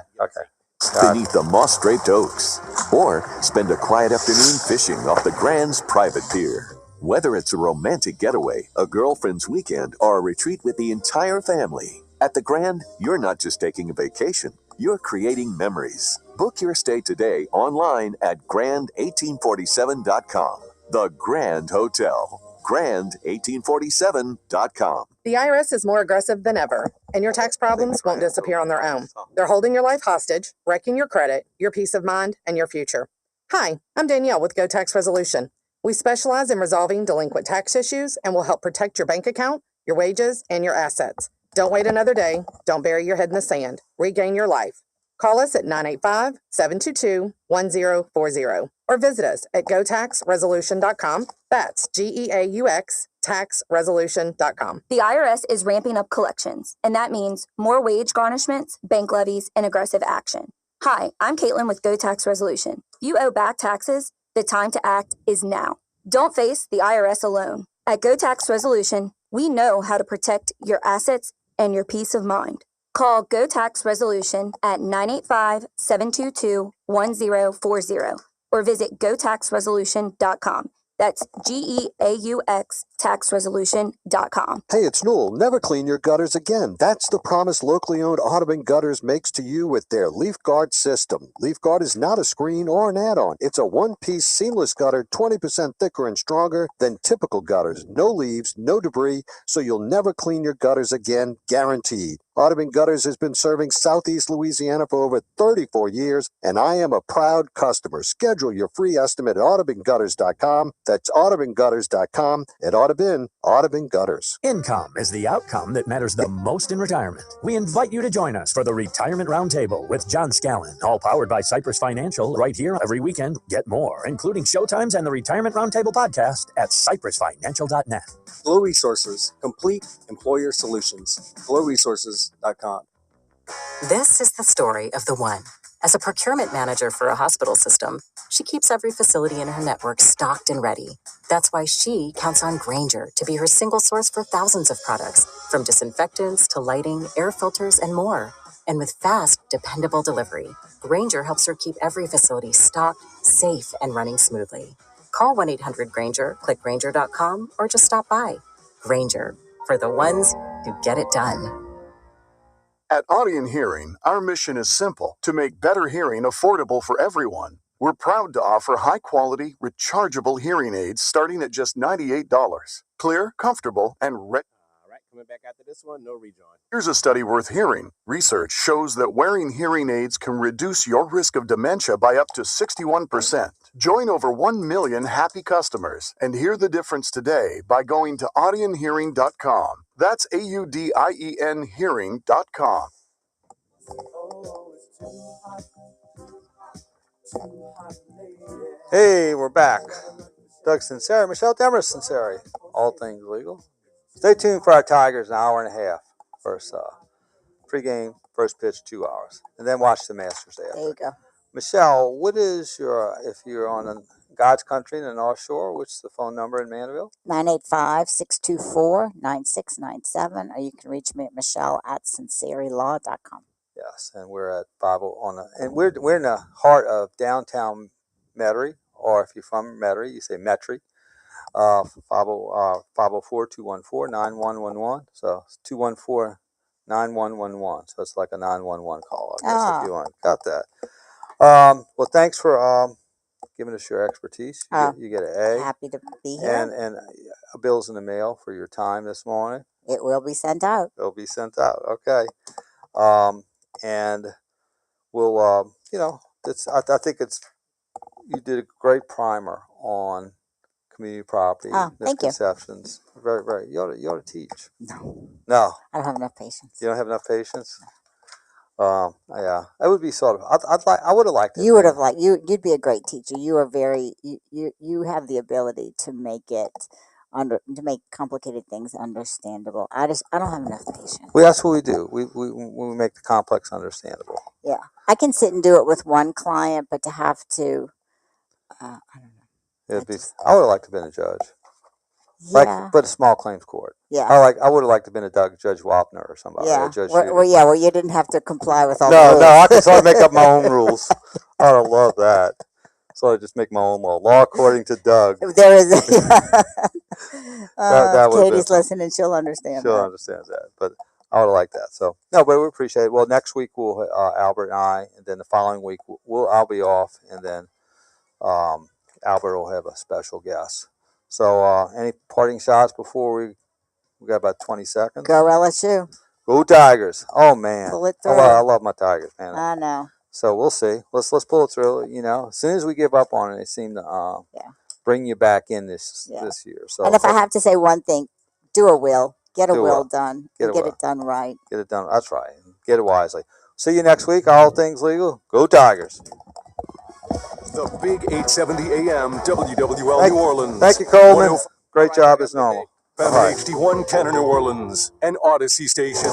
Beneath the moss-draped oaks. Or spend a quiet afternoon fishing off the Grand's private pier. Whether it's a romantic getaway, a girlfriend's weekend, or a retreat with the entire family, at the Grand, you're not just taking a vacation, you're creating memories. Book your stay today online at grand1847.com. The Grand Hotel. grand1847.com. The IRS is more aggressive than ever, and your tax problems won't disappear on their own. They're holding your life hostage, wrecking your credit, your peace of mind, and your future. Hi, I'm Danielle with Go Tax Resolution. We specialize in resolving delinquent tax issues and will help protect your bank account, your wages, and your assets. Don't wait another day. Don't bury your head in the sand. Regain your life. Call us at 985-722-1040 or visit us at gotaxresolution.com. That's GEAUX taxresolution.com. The IRS is ramping up collections, and that means more wage garnishments, bank levies, and aggressive action. Hi, I'm Caitlin with Go Tax Resolution. If you owe back taxes, the time to act is now. Don't face the IRS alone. At Go Tax Resolution, we know how to protect your assets and your peace of mind. Call Go Tax Resolution at 985-722-1040 or visit gotaxresolution.com. That's GEAUX taxresolution.com. Hey, it's Newell. Never clean your gutters again. That's the promise locally owned Audubon Gutters makes to you with their Leaf Guard system. Leaf Guard is not a screen or an add-on. It's a one-piece seamless gutter, 20% thicker and stronger than typical gutters. No leaves, no debris, so you'll never clean your gutters again, guaranteed. Audubon Gutters has been serving Southeast Louisiana for over 34 years, and I am a proud customer. Schedule your free estimate at audubongutters.com. That's audubongutters.com. At Audubon Gutters. Income is the outcome that matters the most in retirement. We invite you to join us for the Retirement Roundtable with John Scallon, all powered by Cypress Financial, right here every weekend. Get more, including showtimes and the Retirement Roundtable podcast at cypressfinancial.net. Flow Resources, complete employer solutions. FlowResources.com. This is the story of the one. As a procurement manager for a hospital system, she keeps every facility in her network stocked and ready. That's why she counts on Grainger to be her single source for thousands of products, from disinfectants to lighting, air filters, and more. And with fast, dependable delivery, Grainger helps her keep every facility stocked, safe, and running smoothly. Call 1-800-GRAINGER, click Grainger.com, or just stop by. Grainger, for the ones who get it done. At Audion Hearing, our mission is simple: to make better hearing affordable for everyone. We're proud to offer high-quality, rechargeable hearing aids starting at just $98. Clear, comfortable, and coming back after this one, no rejoin. Here's a study worth hearing. Research shows that wearing hearing aids can reduce your risk of dementia by up to 61%. Join over 1 million happy customers and hear the difference today by going to audionhearing.com. That's AUDIEN hearing.com. Hey, we're back. Doug Sunseri, Michelle Demarest Sunseri, all things legal. Stay tuned for our Tigers, an hour and a half. First pregame, first pitch, 2 hours. And then watch the Masters after. There you go. Michelle, what is your, if you're on God's country in the North Shore, what's the phone number in Mandeville? 985-624-9697, or you can reach me at michelle@sunserilaw.com. Yes, and we're at 50 and we're in the heart of downtown Metairie, or if you're from Metairie, you say Metairie. 504-214-9111. So it's 214-9111. So it's like a 911 call, I guess, if you want. Got that. Well, thanks for giving us your expertise. You get an A. Happy to be here. And a bill's in the mail for your time this morning. It will be sent out. It'll be sent out. Okay. And we'll, I think you did a great primer on community property, misconceptions. Very, very. You ought to teach. No. I don't have enough patience. You don't have enough patience? Yeah. It would be sort of. I would have liked it. You would have liked. You'd be a great teacher. You are very. You have the ability to make it to make complicated things understandable. I don't have enough patience. Well, that's what we do. We make the complex understandable. Yeah, I can sit and do it with one client, but to have to, I don't know. I would have liked to have been a judge. Yeah. But a small claims court. Yeah. I would have liked to have been a Judge Wapner or somebody. Yeah. Or Judge Well, you didn't have to comply with all the rules. No, I could sort of make up my own rules. I would have loved that. So I just make my own law according to Doug. There is. Katie's listening; she'll understand. She'll understand that, but I would have liked that. So no, but we appreciate it. Well, next week we'll Albert and I, and then the following week I'll be off, and then Albert will have a special guest. So any parting shots before we got about 20 seconds? Go LSU. Go Tigers. Oh man, pull it through. I love my Tigers, man. I know. So we'll see. Let's pull it through. As soon as we give up on it, they seem to bring you back in this year. So, and if I have to say one thing, do a will. Get a will done. Get it done right. Get it done. That's right. Get it wisely. See you next week. All things legal. Go Tigers. The big 870 AM WWL New Orleans. Thank you, Coleman. Great job as normal. FM HD1 Kenner, New Orleans, an Odyssey station.